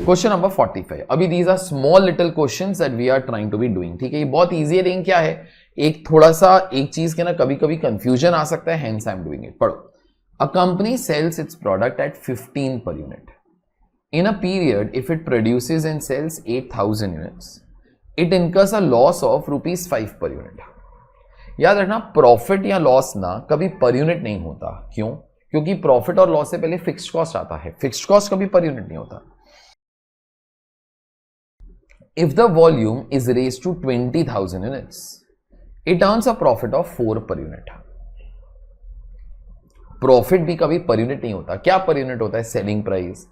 Question number 45। अभी these are small little questions that we are trying to be doing, ठीक है। ये बहुत इजी है, लेकिन क्या है, एक थोड़ा सा एक चीज के ना कभी कभी कंफ्यूजन आ सकता है, hence I am doing it. पढ़ो। A company sells its product at 15 per unit in a period. If it produces and sells 8000 units, it incurs a loss of ₹5 per unit. याद रखना, प्रॉफिट या loss ना कभी per unit नहीं होता। क्यों? क्योंकि प्रॉफिट और लॉस से पहले फिक्स्ड कॉस्ट आता है, फिक्स्ड कॉस्ट कभी पर यूनिट नहीं होता। If the volume is raised to 20,000 units, it earns a profit of 4 per unit. Profit भी कभी पर यूनिट नहीं होता। क्या पर यूनिट होता है? Selling price,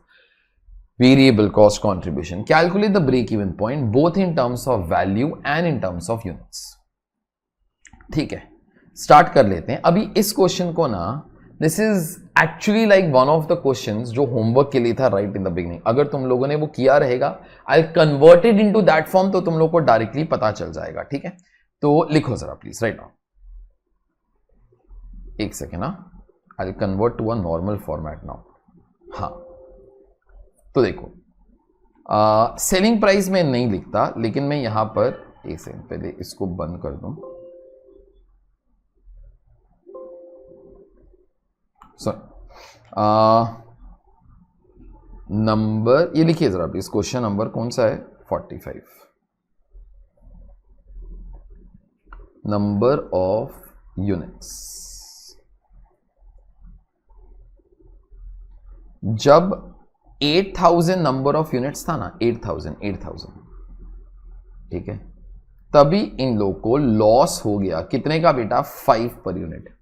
variable cost, contribution. Calculate the break even point both in terms of value and in terms of units. ठीक है, स्टार्ट कर लेते हैं। अभी इस क्वेश्चन को ना, this is actually like one of the questions जो होमवर्क के लिए था राइट इन द बिगिनिंग। अगर तुम लोगों ने वो किया रहेगा, I converted into that form, तो तुम लोग को डायरेक्टली पता चल जाएगा। ठीक है, तो लिखो जरा प्लीज राइट नाउ। एक सेकेंड ना, I convert to a normal format now. हाँ, तो देखो, सेलिंग प्राइस में नहीं लिखता, लेकिन मैं यहां पर एक सेकेंड पहले इसको बंद कर दूं। नंबर ये लिखिए जरा प्लीज, क्वेश्चन नंबर कौन सा है? 45। Number of units. जब 8000 नंबर ऑफ यूनिट्स था ना, 8000, ठीक है, तभी इन लोग को लॉस हो गया कितने का बेटा? 5 पर यूनिट।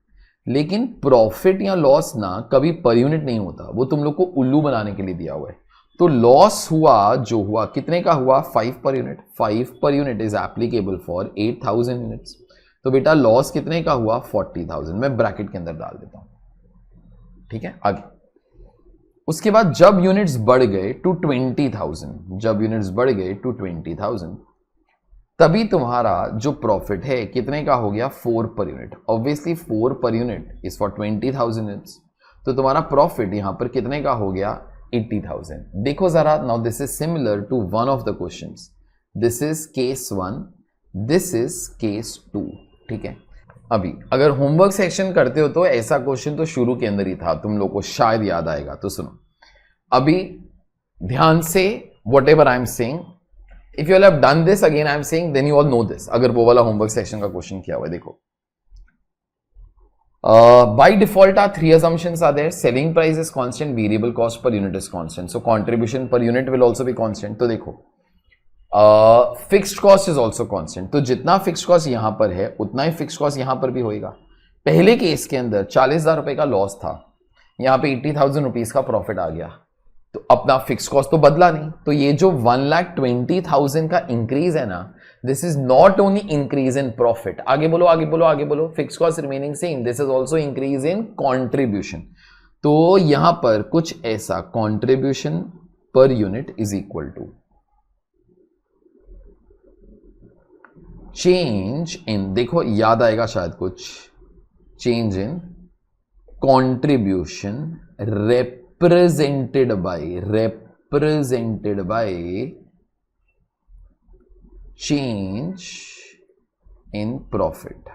लेकिन प्रॉफिट या लॉस ना कभी पर यूनिट नहीं होता, वो तुम लोग को उल्लू बनाने के लिए दिया हुआ है। तो लॉस हुआ जो हुआ कितने का हुआ? 5 per unit. 5 per unit is applicable for 8000 units. तो बेटा लॉस कितने का हुआ? 40,000। मैं ब्रैकेट के अंदर डाल देता हूं। ठीक है, आगे उसके बाद जब यूनिट्स बढ़ गए टू 20,000, जब यूनिट्स बढ़ गए टू 20,000, तभी तुम्हारा जो प्रॉफिट है कितने का हो गया? 4 पर यूनिट। ऑब्वियसली 4 पर यूनिट इज फॉर 20,000 यूनिट्स, तो तुम्हारा प्रॉफिट यहां पर कितने का हो गया? 80,000। देखो जरा, now this is similar to one of the questions. This is case 1, this is case 2। ठीक है, अभी अगर होमवर्क सेक्शन करते हो तो ऐसा क्वेश्चन तो शुरू के अंदर ही था, तुम लोग को शायद याद आएगा। तो सुनो अभी ध्यान से, what ever I am saying, if you all have done this, again I am saying, then you all know this। अगर वो वाला होमवर्क सेक्शन का क्वेश्चन किया हुआ है, देखो by default our 3 assumptions are there। selling price is constant, variable cost per unit is constant, so contribution per unit will also be constant। तो देखो fixed cost is also constant, तो जितना fixed cost यहां पर है उतना ही fixed cost यहां पर भी होएगा। पहले केस के अंदर 40,000 रुपए का लॉस था, यहां पे 80,000 रुपीज का प्रॉफिट आ गया, तो अपना फिक्स कॉस्ट तो बदला नहीं। तो ये जो 1,20,000 का इंक्रीज है ना, this is not only increase in profit, आगे बोलो आगे बोलो आगे बोलो, fix cost remaining same, this is also increase in contribution. तो यहां पर कुछ ऐसा, contribution per unit is equal to change in, देखो याद आएगा शायद कुछ, change in contribution represented by change in profit।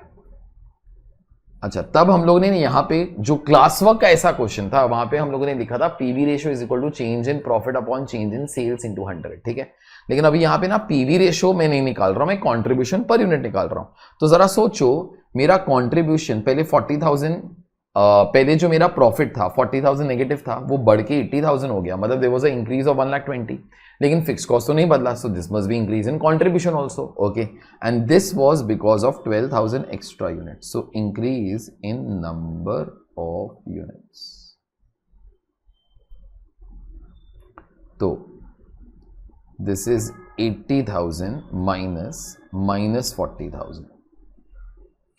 अच्छा, तब हम लोगों ने यहां पे जो क्लास वर्क का ऐसा क्वेश्चन था, वहां पे हम लोगों ने लिखा था PV ratio is equal to change in profit upon change in sales into 100। ठीक है, लेकिन अभी यहां पे ना पीवी रेशियो मैं नहीं निकाल रहा हूं, मैं कॉन्ट्रीब्यूशन पर यूनिट निकाल रहा हूं। तो जरा सोचो, मेरा कॉन्ट्रीब्यूशन पहले 40,000, पहले जो मेरा प्रॉफिट था 40,000 नेगेटिव था, वो बढ़ के 80,000 हो गया, मतलब there was a increase of 1,20,000, लेकिन फिक्स कॉस्ट तो नहीं बदला, so this must be increase in contribution also. Okay, and this was because of 12,000 extra units, so increase in number of units. तो दिस इज 80,000 माइनस 40,000,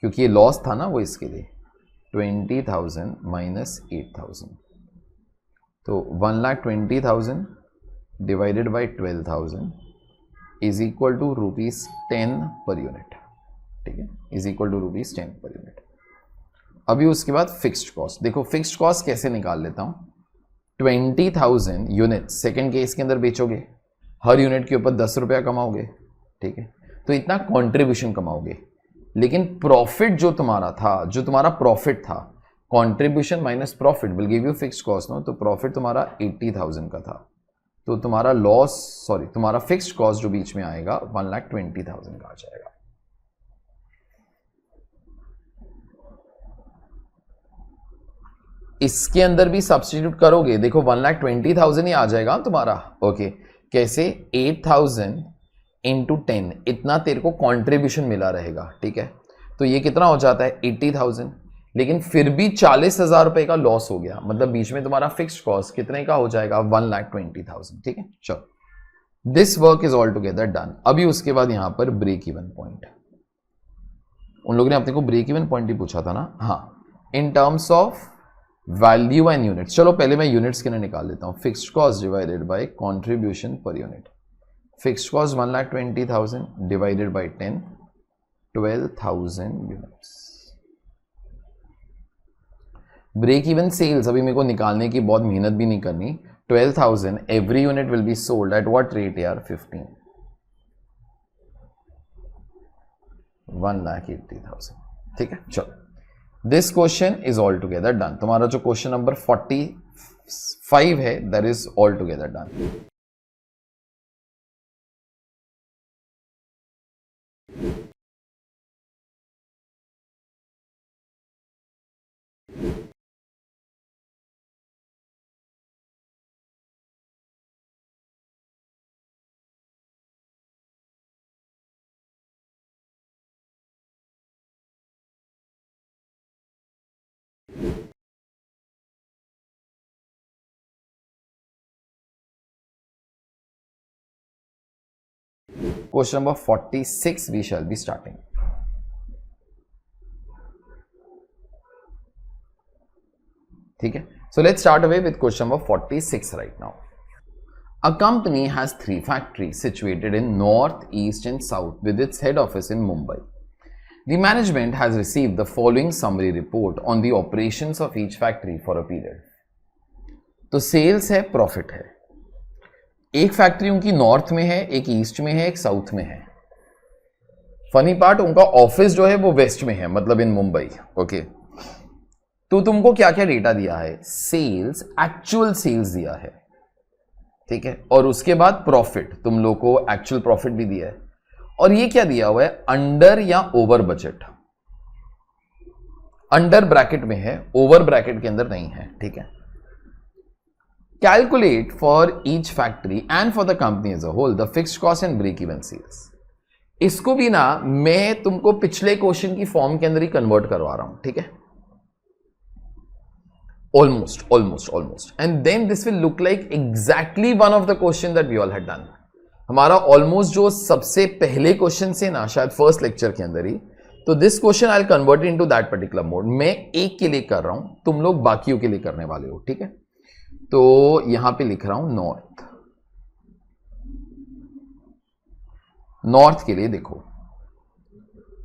क्योंकि ये loss था ना, वो इसके लिए 20,000 माइनस 8,000, तो 1,20,000 divided by 12,000 is equal to ₹10 per unit. ठीक है, is equal to ₹10 per unit. अभी उसके बाद फिक्स्ड कॉस्ट, देखो फिक्स्ड कॉस्ट कैसे निकाल लेता हूं। 20,000 यूनिट सेकेंड केस के अंदर बेचोगे, हर यूनिट के ऊपर 10 रुपया कमाओगे, ठीक है, तो इतना कंट्रीब्यूशन कमाओगे। लेकिन प्रॉफिट जो तुम्हारा था, जो तुम्हारा प्रॉफिट था, contribution minus profit will give you fixed cost, no, तो प्रॉफिट तुम्हारा 80,000 का था, तो तुम्हारा लॉस, सॉरी, तुम्हारा फिक्स्ड कॉस्ट जो बीच में आएगा 1,20,000 का आ जाएगा। इसके अंदर भी सब्स्टिट्यूट करोगे, देखो 1,20,000 ही आ जाएगा तुम्हारा। ओके, कैसे? 8,000 इंटू 10, इतना तेरे को कॉन्ट्रीब्यूशन मिला रहेगा, ठीक है, तो ये कितना हो जाता है? 80,000। लेकिन फिर भी 40,000 रुपए का लॉस हो गया, मतलब बीच में तुम्हारा फिक्स्ड कॉस्ट कितने का हो जाएगा? 1,20,000, ठीक है। चलो, this work is all together done. अभी उसके बाद यहां पर ब्रेक इवन पॉइंट, उन लोगों ने अपने को ब्रेक इवन पॉइंट ही पूछा था ना। हाँ, in terms of value and units. चलो पहले मैं यूनिट्स के लिए निकाल लेता हूं। Fixed cost divided by contribution per unit. Fixed cost 1,20,000 divided by 10, 12,000 units. Break even sales अभी मेरे को निकालने की बहुत मेहनत भी नहीं करनी। 12,000 every unit will be sold at what rate यार? 15, 1,80,000, ठीक है। चलो, this question is all together done. तुम्हारा जो क्वेश्चन नंबर 45 है, that is all together done. Question number 46 we shall be starting. ठीक है, so let's start away with question number 46 right now. A company has 3 factories situated in north, east and south with its head office in Mumbai. The management has received the following summary report on the operations of each factory for a period. तो sales है, profit है। एक factory उनकी north में है, एक east में है, एक साउथ में है। फनी पार्ट, उनका ऑफिस जो है वो वेस्ट में है, मतलब इन मुंबई। ओके, तो तुमको क्या क्या डेटा दिया है? सेल्स, एक्चुअल सेल्स दिया है, ठीक है, और उसके बाद प्रॉफिट, तुम लोग को एक्चुअल प्रॉफिट भी दिया है। और ये क्या दिया हुआ है? अंडर या ओवर बजट। अंडर ब्रैकेट में है, ओवर ब्रैकेट के अंदर नहीं है, ठीक है। Calculate for each factory and for the company as a whole the fixed cost and break even sales. इसको भी ना मैं तुमको पिछले क्वेश्चन की फॉर्म के अंदर ही कन्वर्ट करवा रहा हूं, ठीक है, almost and then this will look like exactly one of the question that we all had done. हमारा ऑलमोस्ट जो सबसे पहले क्वेश्चन से ना, शायद फर्स्ट लेक्चर के अंदर ही, तो this question I will convert into that particular mode. मैं एक के लिए कर रहा हूं, तुम लोग बाकियों के लिए करने वाले हो, ठीक है। तो यहां पे लिख रहा हूं नॉर्थ। नॉर्थ के लिए देखो,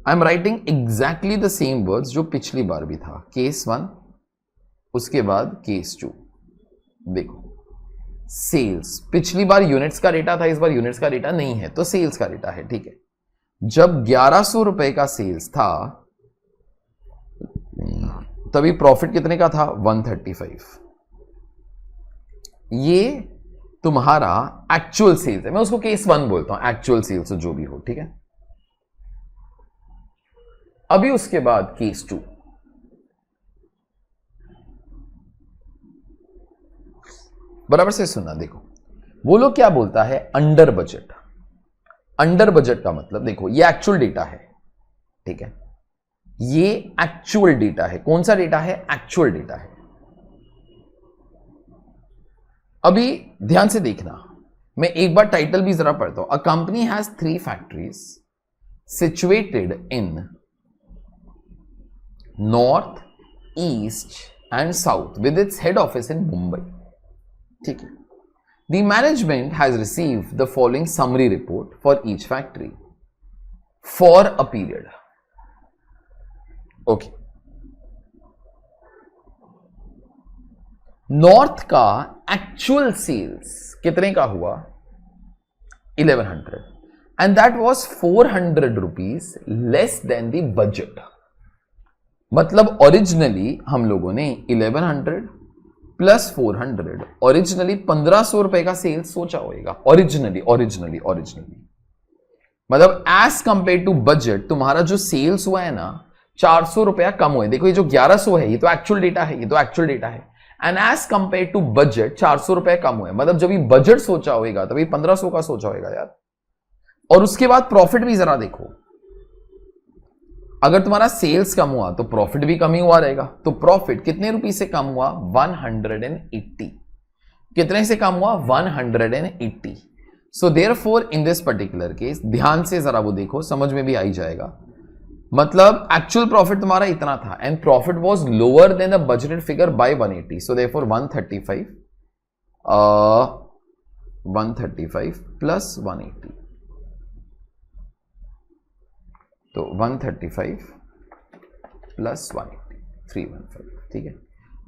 आई am writing exactly the same words जो पिछली बार भी था। केस 1, उसके बाद केस 2। देखो, सेल्स, पिछली बार यूनिट्स का डेटा था, इस बार यूनिट्स का डेटा नहीं है, तो सेल्स का डेटा है, ठीक है। जब 1,100 रुपए का सेल्स था, तभी प्रॉफिट कितने का था? 135। ये तुम्हारा एक्चुअल सेल्स है, मैं उसको केस 1 बोलता हूं, एक्चुअल सेल्स जो भी हो, ठीक है। अभी उसके बाद केस 2। बराबर से सुनना, देखो वो लोग क्या बोलता है? Under budget. अंडर बजट का मतलब देखो, ये एक्चुअल डेटा है, ठीक है, ये एक्चुअल डेटा है। कौन सा डेटा है? एक्चुअल डेटा है। अभी ध्यान से देखना, मैं एक बार टाइटल भी जरा पढ़ता हूं। A company has 3 factories situated in north, east and south with its head office in Mumbai, ठीक है। The management has received the following summary report for each factory for a period. Okay, north का actual sales कितने का हुआ? 1100 and that was 400 rupees less than the budget. मतलब originally हम लोगों ने 1100 प्लस 400 ओरिजिनली 1500 रुपए का सेल्स सोचा होगा। ओरिजिनली मतलब एज कंपेयर टू बजट तुम्हारा जो सेल्स हुआ है ना 400 रुपया कम हुए। देखो ये जो 1100 है ये तो एक्चुअल डेटा है, and as compare to budget 400 रुपए कम हुए। मतलब जब ये बजट सोचा होगा तभी 1500 का सोचा होगा यार। और उसके बाद प्रॉफिट भी जरा देखो, अगर तुम्हारा सेल्स कम हुआ तो प्रॉफिट भी कम ही हुआ रहेगा। तो प्रॉफिट कितने रुपीस से कम हुआ? 180। कितने से कम हुआ? 180। So therefore in this particular case, ध्यान से जरा वो देखो, समझ में भी आई जाएगा। मतलब एक्चुअल प्रॉफिट तुम्हारा इतना था and profit was lower than the budgeted figure by 180। So therefore 135 plus 180, तो 135 प्लस 180 315। ठीक है,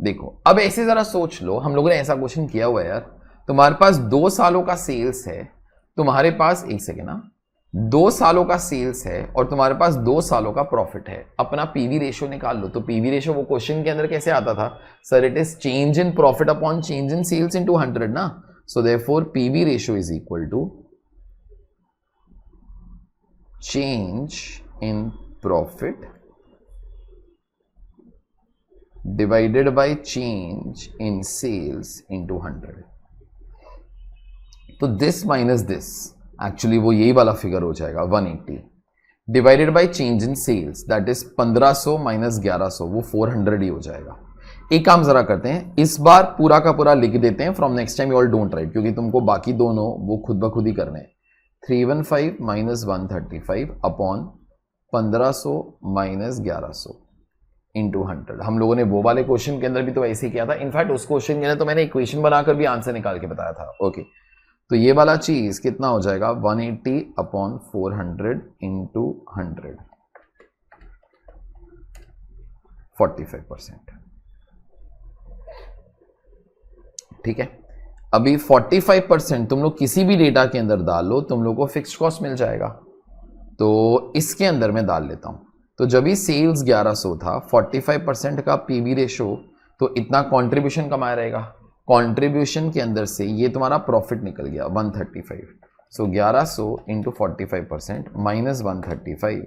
देखो अब ऐसे जरा सोच लो, हम लोगों ने ऐसा क्वेश्चन किया हुआ है यार। तुम्हारे पास 2 सालों का सेल्स है, तुम्हारे पास एक सेकेंड ना 2 सालों का सेल्स है और तुम्हारे पास 2 सालों का प्रॉफिट है। अपना पीवी रेशियो निकाल लो। तो पीवी रेशियो वो क्वेश्चन के अंदर कैसे आता था sir? It is change in profit upon change in sales into 100 ना। So therefore PV ratio is equal to change in profit divided by change in sales into 100। तो दिस माइनस दिस, एक्चुअली वो यही वाला figure हो जाएगा 180 divided by change in sales, that is 1500 minus 1100, वो 400 ही हो जाएगा। एक काम जरा करते हैं, इस बार पूरा का पूरा लिख देते हैं। From next time you all don't write, क्योंकि तुमको बाकी दोनों वो खुद ब खुद ही करने हैं। 315 माइनस 135 अपॉन 1500 माइनस 1100 इंटू 100। हम लोगों ने वो वाले क्वेश्चन के अंदर भी तो ऐसे ही किया था। इनफैक्ट उस क्वेश्चन के अंदर तो मैंने इक्वेशन बनाकर भी आंसर निकाल के बताया था। ओके, तो ये वाला चीज कितना हो जाएगा? 180 अपॉन 400 इंटू 100, 45%। ठीक है, अभी 45% तुम लोग किसी भी डेटा के अंदर डाल लो, तुम लोग को फिक्स्ड कॉस्ट मिल जाएगा। तो इसके अंदर मैं डाल लेता हूं। तो जब भी सेल्स 1100 था, 45% का पीवी रेशो, तो इतना कंट्रीब्यूशन कमाया रहेगा। कंट्रीब्यूशन के अंदर से ये तुम्हारा प्रॉफिट निकल गया 135। सो 1100 इंटू 45% माइनस 135,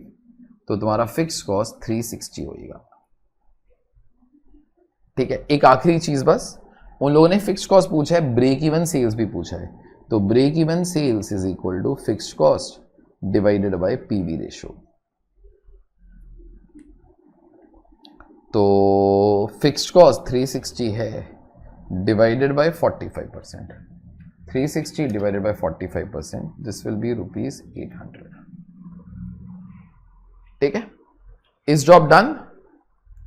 तो तुम्हारा फिक्स कॉस्ट 360 होगा। ठीक है, एक आखिरी चीज बस, उन लोगों ने फिक्स्ड कॉस्ट पूछा है, ब्रेक इवन सेल्स भी पूछा है। तो break even sales is equal to fixed cost divided by PV ratio. तो फिक्स्ड कॉस्ट 360 है divided by 45%, 360 divided by 45%, this will be rupees 800। ठीक है, इज जॉब डन?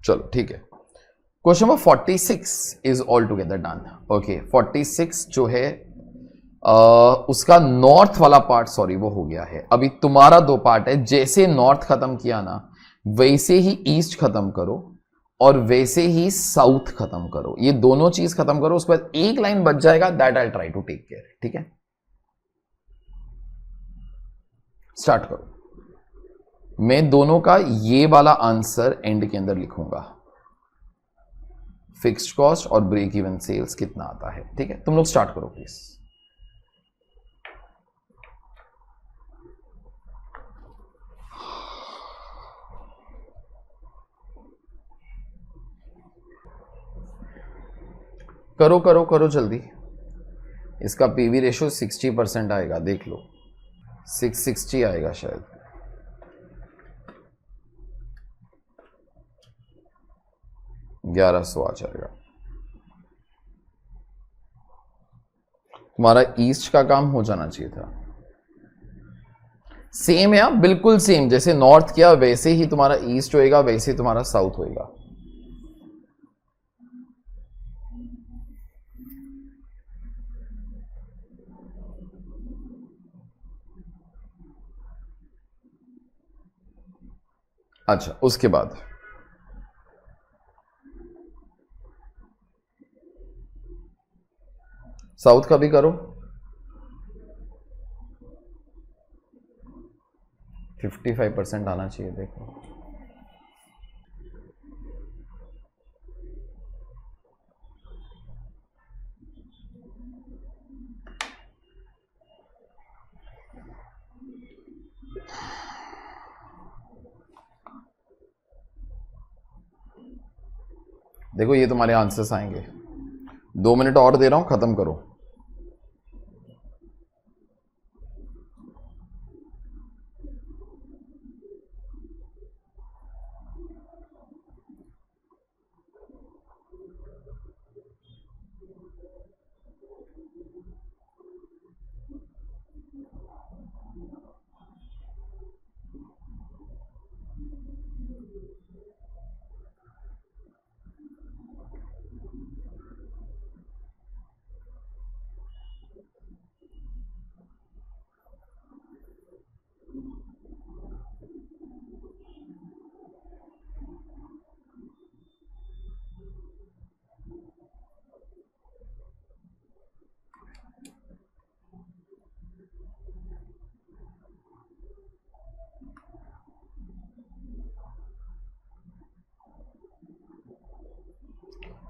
चलो ठीक है, question number 46 is all together done. Okay, 46 जो है उसका नॉर्थ वाला पार्ट, सॉरी वो हो गया है। अभी तुम्हारा 2 पार्ट है, जैसे नॉर्थ खत्म किया ना वैसे ही ईस्ट खत्म करो और वैसे ही साउथ खत्म करो। ये दोनों चीज खत्म करो, उसके बाद एक लाइन बच जाएगा, that I try to take care. ठीक है, स्टार्ट करो। मैं दोनों का ये वाला आंसर एंड के अंदर लिखूंगा, फिक्स्ड कॉस्ट और ब्रेक इवन सेल्स कितना आता है। ठीक है, तुम लोग स्टार्ट करो प्लीज। करो करो करो जल्दी। इसका पीवी रेशो 60% आएगा, देख लो 660 आएगा शायद। $1100 आ जाएगा। तुम्हारा ईस्ट का काम हो जाना चाहिए था। सेम है, बिल्कुल सेम, जैसे नॉर्थ किया वैसे ही तुम्हारा ईस्ट होएगा, वैसे ही तुम्हारा साउथ होएगा। अच्छा, उसके बाद साउथ का भी करो। 55% आना चाहिए, देखो। देखो ये तुम्हारे आंसर्स आएंगे। 2 मिनट और दे रहा हूं, खत्म करो।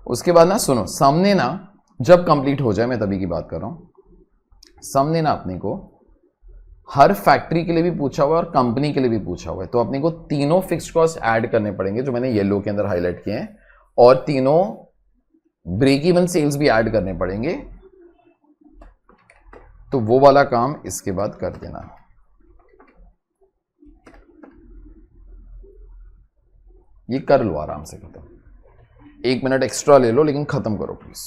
उसके बाद ना सुनो, सामने ना जब कंप्लीट हो जाए, मैं तभी की बात कर रहा हूं, सामने ना अपने को हर फैक्ट्री के लिए भी पूछा हुआ है और कंपनी के लिए भी पूछा हुआ है, तो अपने को तीनों फिक्स्ड कॉस्ट ऐड करने पड़ेंगे जो मैंने येलो के अंदर हाईलाइट किए हैं, और तीनों ब्रेक इवन सेल्स भी ऐड करने पड़ेंगे। तो वो वाला काम इसके बाद कर देना। ये कर लो आराम से खत्म। 1 मिनट एक्स्ट्रा ले लो, लेकिन खत्म करो please.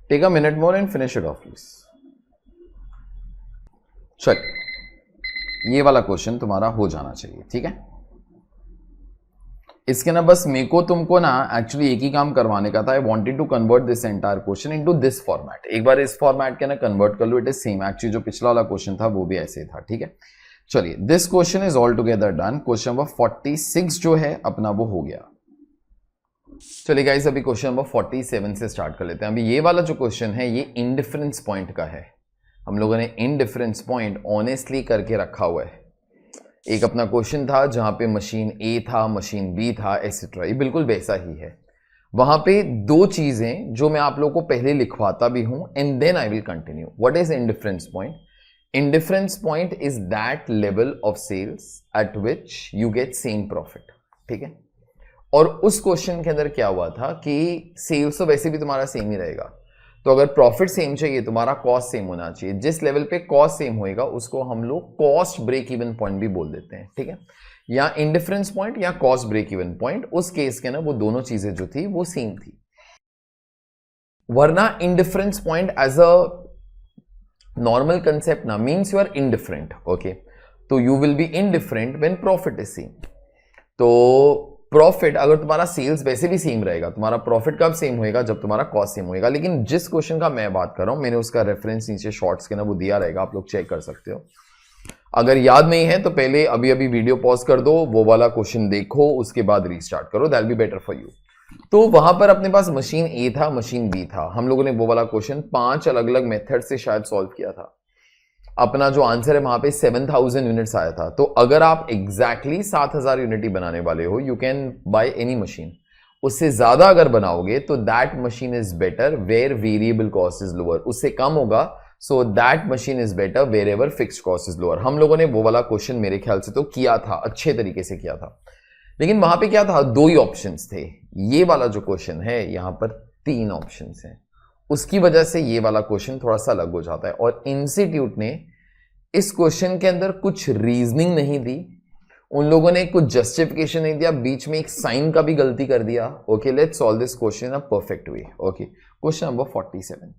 Take a minute more and finish it off please. चल, ये वाला क्वेश्चन तुम्हारा हो जाना चाहिए, ठीक है। इसके ना बस मेरे को तुमको ना एक्चुअली एक ही काम करवाने का था। I wanted to convert this entire question into this format. एक बार इस फॉर्मेट के ना कन्वर्ट कर लो, इट इज सेम। एक्चुअली जो पिछला वाला क्वेश्चन था वो भी ऐसे ही था, ठीक है। चलिए, this question is all together done. Question number 46 जो है अपना वो हो गया। चलिए गाइस, अभी क्वेश्चन नंबर 47 से स्टार्ट कर लेते हैं। अभी ये वाला जो क्वेश्चन है ये इनडिफरेंस पॉइंट का है। हम लोगों ने इनडिफरेंस पॉइंट ऑनेस्टली करके रखा हुआ है। एक अपना क्वेश्चन था जहां पे मशीन ए था, मशीन बी था, एटसेट्रा। ये बिल्कुल वैसा ही है। वहां पे दो चीजें जो मैं आप लोगों को पहले लिखवाता भी हूं, and then I will continue. What is indifference point? Indifference point is that level of sales at which you get same profit, ठीक है। और उस क्वेश्चन के अंदर क्या हुआ था कि सेल्स तो वैसे भी तुम्हारा सेम ही रहेगा, तो अगर प्रॉफिट सेम चाहिए तुम्हारा कॉस्ट सेम होना चाहिए। जिस लेवल पे कॉस्ट सेम होएगा उसको हम लोग कॉस्ट ब्रेक इवन पॉइंट भी बोल देते हैं, ठीक है। या इंडिफरेंस पॉइंट या कॉस्ट ब्रेक इवन पॉइंट, उस केस के ना वो दोनों चीजें जो थी वो सेम थी। वरना indifference point as a normal concept ना means you are indifferent, okay. तो you will be indifferent when profit is same. तो प्रॉफिट अगर तुम्हारा सेल्स वैसे भी सेम रहेगा, तुम्हारा प्रॉफिट कब सेम होएगा? जब तुम्हारा कॉस्ट सेम होएगा। लेकिन जिस क्वेश्चन का मैं बात कर रहा हूं, मैंने उसका रेफरेंस नीचे शॉर्ट्स के ना वो दिया रहेगा, आप लोग चेक कर सकते हो। अगर याद नहीं है तो पहले अभी अभी वीडियो पॉज कर दो, वो वाला क्वेश्चन देखो, उसके बाद रीस्टार्ट करो, that will be better for you. तो वहां पर अपने पास मशीन ए था, मशीन बी था। हम लोगों ने वो वाला क्वेश्चन 5 अलग अलग मेथड से शायद सॉल्व किया था। अपना जो आंसर है वहां पे 7000 यूनिट्स आया था। तो अगर आप एग्जैक्टली 7000 यूनिट ही बनाने वाले हो, you can buy any machine. उससे ज्यादा अगर बनाओगे तो that machine is better where variable cost is lower. उससे कम होगा, so that machine is better wherever fixed cost is lower. हम लोगों ने वो वाला क्वेश्चन मेरे ख्याल से तो किया था, अच्छे तरीके से किया था। लेकिन वहां पे क्या था, 2 ही ऑप्शंस थे। ये वाला जो क्वेश्चन है यहां पर 3 ऑप्शंस हैं। उसकी वजह से ये वाला क्वेश्चन थोड़ा सा अलग हो जाता है। और इंस्टीट्यूट ने इस क्वेश्चन के अंदर कुछ रीजनिंग नहीं दी, उन लोगों ने कुछ जस्टिफिकेशन नहीं दिया, बीच में एक साइन का भी गलती कर दिया। Okay, let's solve this question in a perfect way. Okay, question number 47।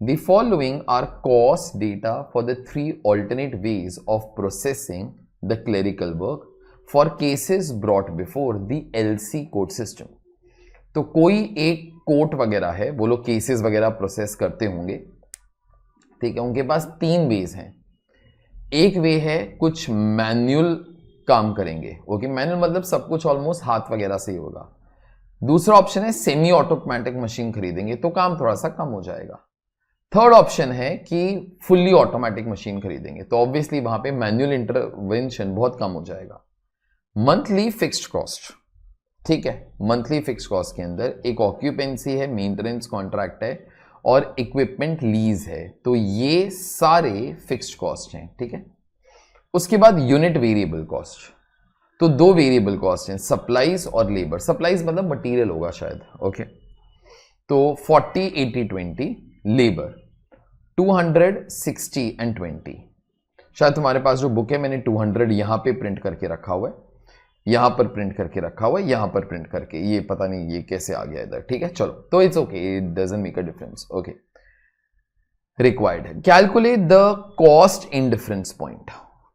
The following are cost data for the 3 alternate ways of processing the clerical work for cases brought before the LC court system। तो कोई एक court वगैरह है, वो लोग cases वगैरह process करते होंगे, ठीक है। उनके पास 3 वेज हैं। एक वे है कुछ मैनुअल काम करेंगे। ओके, मैनुअल मतलब सब कुछ ऑलमोस्ट हाथ वगैरह से ही होगा। दूसरा ऑप्शन है सेमी ऑटोमेटिक मशीन खरीदेंगे तो काम थोड़ा सा कम हो जाएगा। थर्ड ऑप्शन है कि फुल्ली ऑटोमेटिक मशीन खरीदेंगे तो ऑब्वियसली वहां पे मैनुअल इंटरवेंशन बहुत कम हो जाएगा। मंथली फिक्स्ड कॉस्ट, ठीक है, मंथली फिक्स्ड कॉस्ट के अंदर एक ऑक्यूपेंसी है, मेंटेनेंस कॉन्ट्रैक्ट है और इक्विपमेंट लीज है, तो ये सारे फिक्स्ड कॉस्ट हैं, ठीक है। उसके बाद यूनिट वेरिएबल कॉस्ट, तो दो वेरिएबल कॉस्ट हैं, सप्लाईज और लेबर। सप्लाईज मतलब मटेरियल होगा शायद, ओके। तो 40 80 20, लेबर 200 60 एंड 20। शायद तुम्हारे पास जो बुक है मैंने 200 यहां पे प्रिंट करके रखा हुआ है, यहां पर प्रिंट करके रखा हुआ है, यहां पर प्रिंट करके, ये पता नहीं ये कैसे आ गया इधर, ठीक है। चलो, तो it's okay, it doesn't make a difference, okay. Required है calculate the cost indifference point,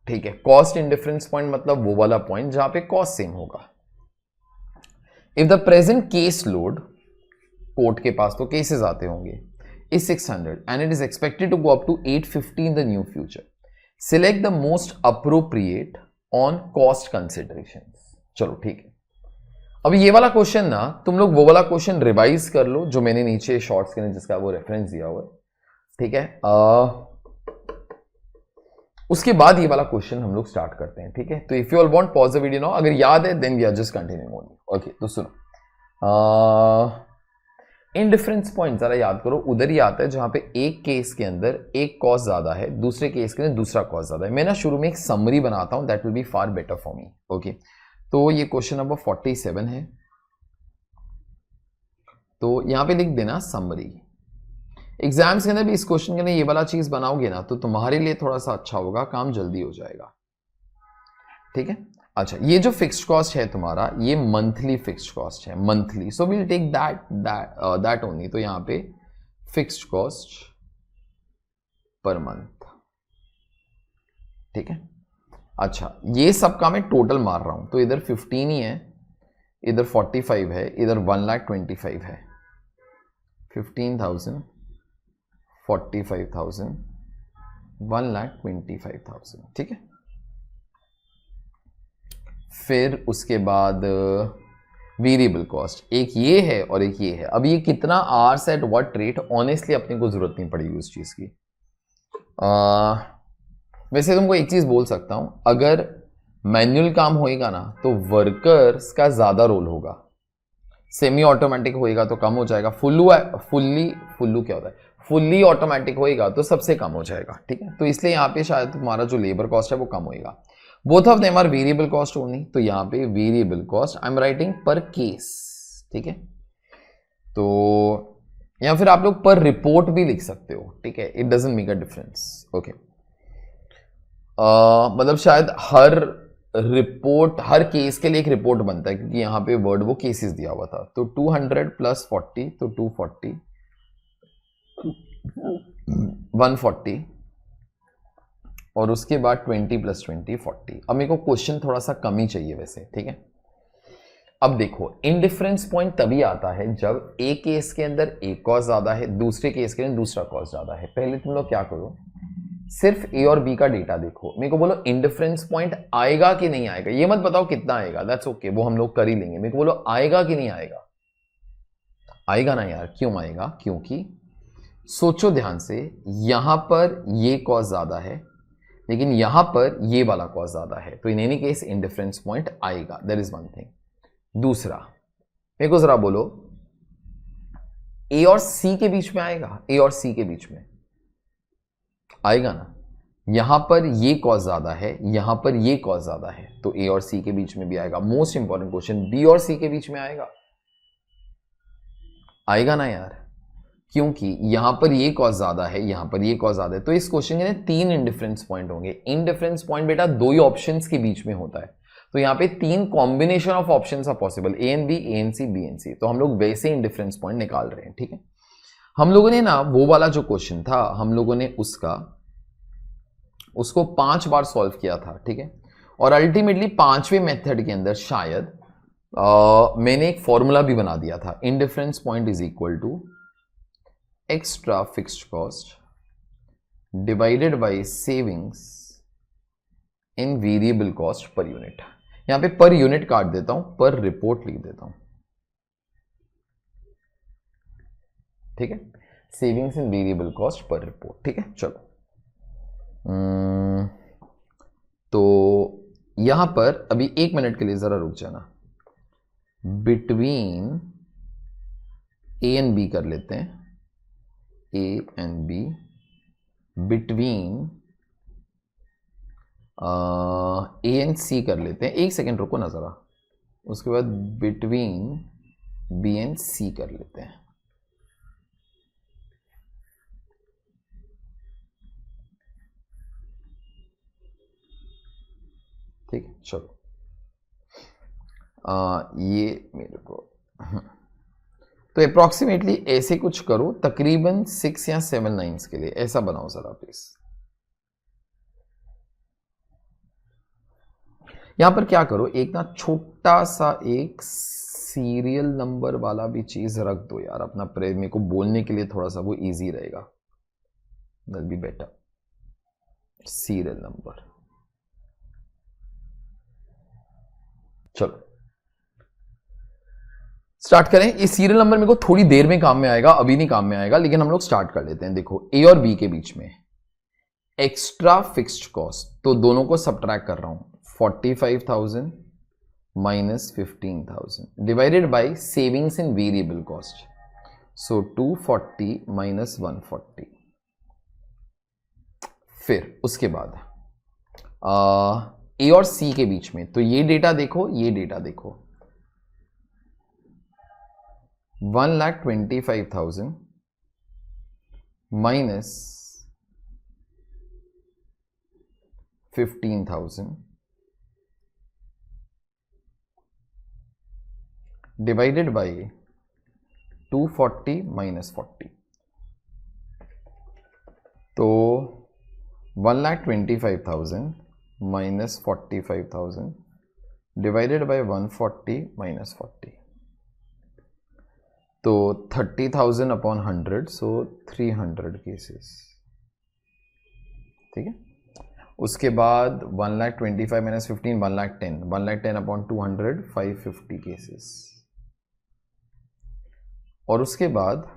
ठीक है। कॉस्ट इन डिफरेंस पॉइंट मतलब वो वाला पॉइंट जहां पे कॉस्ट सेम होगा। If the present case load, court के पास तो केसेस आते होंगे, is 600 and it is expected to go up to 850 in the near future. Select the most appropriate on cost considerations. चलो ठीक है। अब ये वाला क्वेश्चन ना तुम लोग वो वाला क्वेश्चन रिवाइज कर लो जो मैंने नीचे शॉर्ट्स के लिए जिसका वो रेफरेंस दिया हुआ है, ठीक है। उसके बाद ये वाला क्वेश्चन हम लोग स्टार्ट करते हैं, ठीक है। तो if you all want pause the video now, अगर याद है then we are just continuing only, okay. तो सुनो, इन डिफरेंस पॉइंट जरा याद करो, उधर ही आता है जहां पे एक केस के अंदर एक कॉस्ट ज्यादा है, दूसरे केस के अंदर दूसरा कॉस्ट ज्यादा है। मैं ना शुरू में एक समरी बनाता हूं, that will be far better for me, okay. तो ये क्वेश्चन नंबर 47 है, तो यहां पे लिख देना समरी। एग्जाम्स के अंदर भी इस क्वेश्चन के लिए ये वाला चीज बनाओगे ना तो तुम्हारे लिए थोड़ा सा अच्छा होगा, काम जल्दी हो जाएगा, ठीक है। अच्छा, ये जो फिक्स्ड कॉस्ट है तुम्हारा, ये मंथली फिक्स्ड कॉस्ट है, monthly, so will take that only. तो यहां पे फिक्स्ड कॉस्ट पर मंथ, ठीक है। अच्छा, ये सब का मैं टोटल मार रहा हूं, तो इधर 15 ही है, इधर 45 है, इधर 1,25,000 है। 15,000 45,000 1,25,000, ठीक है। फिर उसके बाद वेरिएबल कॉस्ट, एक ये है और एक ये है। अब ये कितना hours at what rate, honestly अपने को जरूरत नहीं पड़ेगी उस चीज की। वैसे तुमको एक चीज बोल सकता हूं, अगर मैनुअल काम होएगा ना तो वर्कर्स का ज्यादा रोल होगा, सेमी ऑटोमेटिक होएगा तो कम हो जाएगा, फुल्ली क्या होता है, फुल्ली ऑटोमेटिक होएगा तो सबसे कम हो जाएगा, ठीक है। तो इसलिए यहाँ पे शायद तुम्हारा जो लेबर कॉस्ट है वो कम होएगा। Both of them are variable cost only, तो यहां पे variable cost I am writing per case, ठीक है। तो या फिर आप लोग पर रिपोर्ट भी लिख सकते हो, ठीक है, it doesn't make a difference, okay. मतलब शायद हर रिपोर्ट, हर केस के लिए एक रिपोर्ट बनता है, क्योंकि यहां पे वर्ड वो केसेस दिया हुआ था। तो 200 + 40 तो 240 140 और उसके बाद 20 + 20 40। अब मेरे को क्वेश्चन थोड़ा सा कम ही चाहिए वैसे, ठीक है। अब देखो, इनडिफरेंस पॉइंट तभी आता है जब एक केस के अंदर एक कॉस्ट ज्यादा है, दूसरे केस के अंदर दूसरा कॉस्ट ज्यादा है। पहले तुम लोग क्या करो, सिर्फ ए और बी का डेटा देखो, मेरे को बोलो इनडिफरेंस पॉइंट आएगा कि नहीं आएगा। ये मत बताओ कितना आएगा, दैट्स ओके, वो हम लोग कर ही लेंगे। मेरे को बोलो आएगा कि नहीं आएगा। आएगा ना यार, क्यों आएगा, क्योंकि सोचो ध्यान से, यहां पर ये कॉस्ट ज्यादा है लेकिन यहां पर ये वाला कॉस्ट ज्यादा है, तो in any case indifference point आएगा, दैट इज वन थिंग। दूसरा, मेरे को जरा बोलो, ए और सी के बीच में आएगा, ए और सी के बीच में आएगा ना। यहां पर ये कॉस्ट ज्यादा है, यहां पर ये कॉस्ट ज्यादा है, तो ए और सी के बीच में भी आएगा। मोस्ट इंपॉर्टेंट क्वेश्चन, बी और सी के बीच में आएगा, आएगा ना यार, क्योंकि यहां पर ये कॉस्ट ज्यादा है, यहां पर ये कॉस्ट ज्यादा है। तो इस क्वेश्चन के लिए 3 इनडिफरेंस पॉइंट होंगे। इनडिफरेंस पॉइंट बेटा 2 ही ऑप्शंस के बीच में होता है, तो यहां पे 3 combination of options are possible, A and B, A and C, B and C. तो हम लोग वैसे इनडिफरेंस पॉइंट निकाल रहे हैं, ठीक है। हम लोगों ने ना वो वाला जो क्वेश्चन था, हम लोगों ने उसको 5 बार सॉल्व किया था, ठीक है। और अल्टीमेटली 5वें मेथड के अंदर शायद मैंने एक फॉर्मूला भी बना दिया था, indifference point is equal to extra fixed cost divided by savings in variable cost per unit. यहां पे पर यूनिट काट देता हूं, पर रिपोर्ट लिख देता हूं, ठीक है, सेविंग्स इन वेरिएबल कॉस्ट पर रिपोर्ट, ठीक है। चलो तो यहां पर अभी 1 मिनट के लिए जरा रुक जाना, बिटवीन ए एंड बी कर लेते हैं, A and B, between A and C कर लेते हैं, 1 सेकेंड रुको ना जरा, उसके बाद बिटवीन बी एंड सी कर लेते हैं। ठीक है, चलो ये मेरे को तो अप्रॉक्सीमेटली ऐसे कुछ करो, तकरीबन 6 या 7 लाइन्स के लिए ऐसा बनाओ जरा प्लीज। यहां पर क्या करो, एक ना छोटा सा एक सीरियल नंबर वाला भी चीज रख दो यार, अपना मेरे को बोलने के लिए थोड़ा सा वो इजी रहेगा, that be better. Serial number, चलो स्टार्ट करें। ये सीरियल नंबर मेरे को थोड़ी देर में काम में आएगा, अभी नहीं काम में आएगा, लेकिन हम लोग स्टार्ट कर लेते हैं। देखो ए और बी के बीच में एक्स्ट्रा फिक्स्ड कॉस्ट, तो दोनों को सबट्रैक्ट कर रहा हूं, 45,000 minus 15,000 divided by savings in variable cost, so 240 minus 140। फिर उसके बाद ए और सी के बीच में, तो ये डेटा देखो, ये डेटा देखो, 1,25,000 माइनस 15,000 डिवाइडेड बाय 240 माइनस 40, तो 1,25,000 माइनस 45,000 डिवाइडेड बाय 140 माइनस 40, तो 30,000 अपॉन 100, सो 300 केसेस, ठीक है। उसके बाद 1,25,000 माइनस 15, 1,10,000, 1,10,000 अपॉन 200, 550 केसेस, और उसके बाद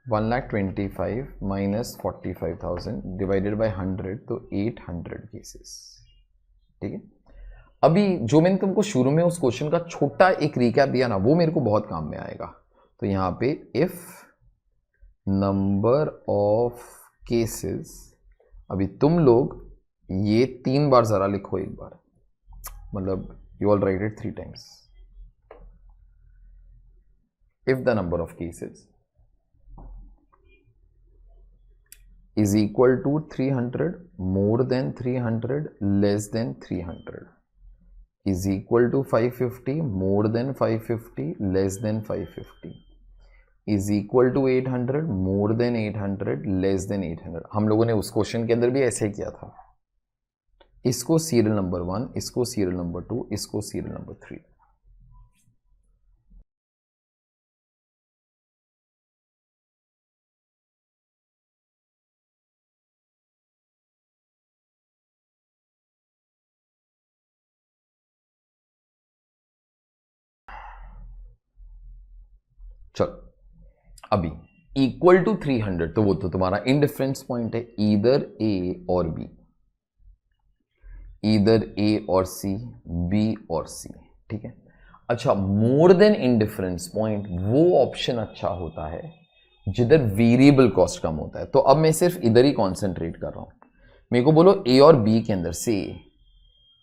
1,25,000 माइनस 45,000 डिवाइडेड बाय 100, तो 800 केसेस, ठीक है। अभी जो मैंने तुमको शुरू में उस क्वेश्चन का छोटा एक रिकैप दिया ना, वो मेरे को बहुत काम में आएगा। तो यहां पे इफ नंबर ऑफ केसेस, अभी तुम लोग ये 3 बार जरा लिखो, एक बार मतलब you all right it 3 times. If the number of cases is equal to 300, more than 300, less than 300, is equal to 550, more than 550, less than 550, is equal to 800, more than 800, less than 800। हम लोगों ने उस question के अंदर भी ऐसे ही किया था, इसको सीरियल नंबर 1, इसको सीरियल नंबर 2, इसको सीरियल नंबर 3। चलो अभी इक्वल टू 300, तो वो तो तुम्हारा इंडिफरेंस पॉइंट है, ईदर ए और बी, ईदर ए और सी, बी और सी, ठीक है। अच्छा, मोर देन इंडिफरेंस पॉइंट वो ऑप्शन अच्छा होता है जिधर वेरिएबल कॉस्ट कम होता है। तो अब मैं सिर्फ इधर ही कॉन्सेंट्रेट कर रहा हूं, मेरे को बोलो ए और बी के अंदर से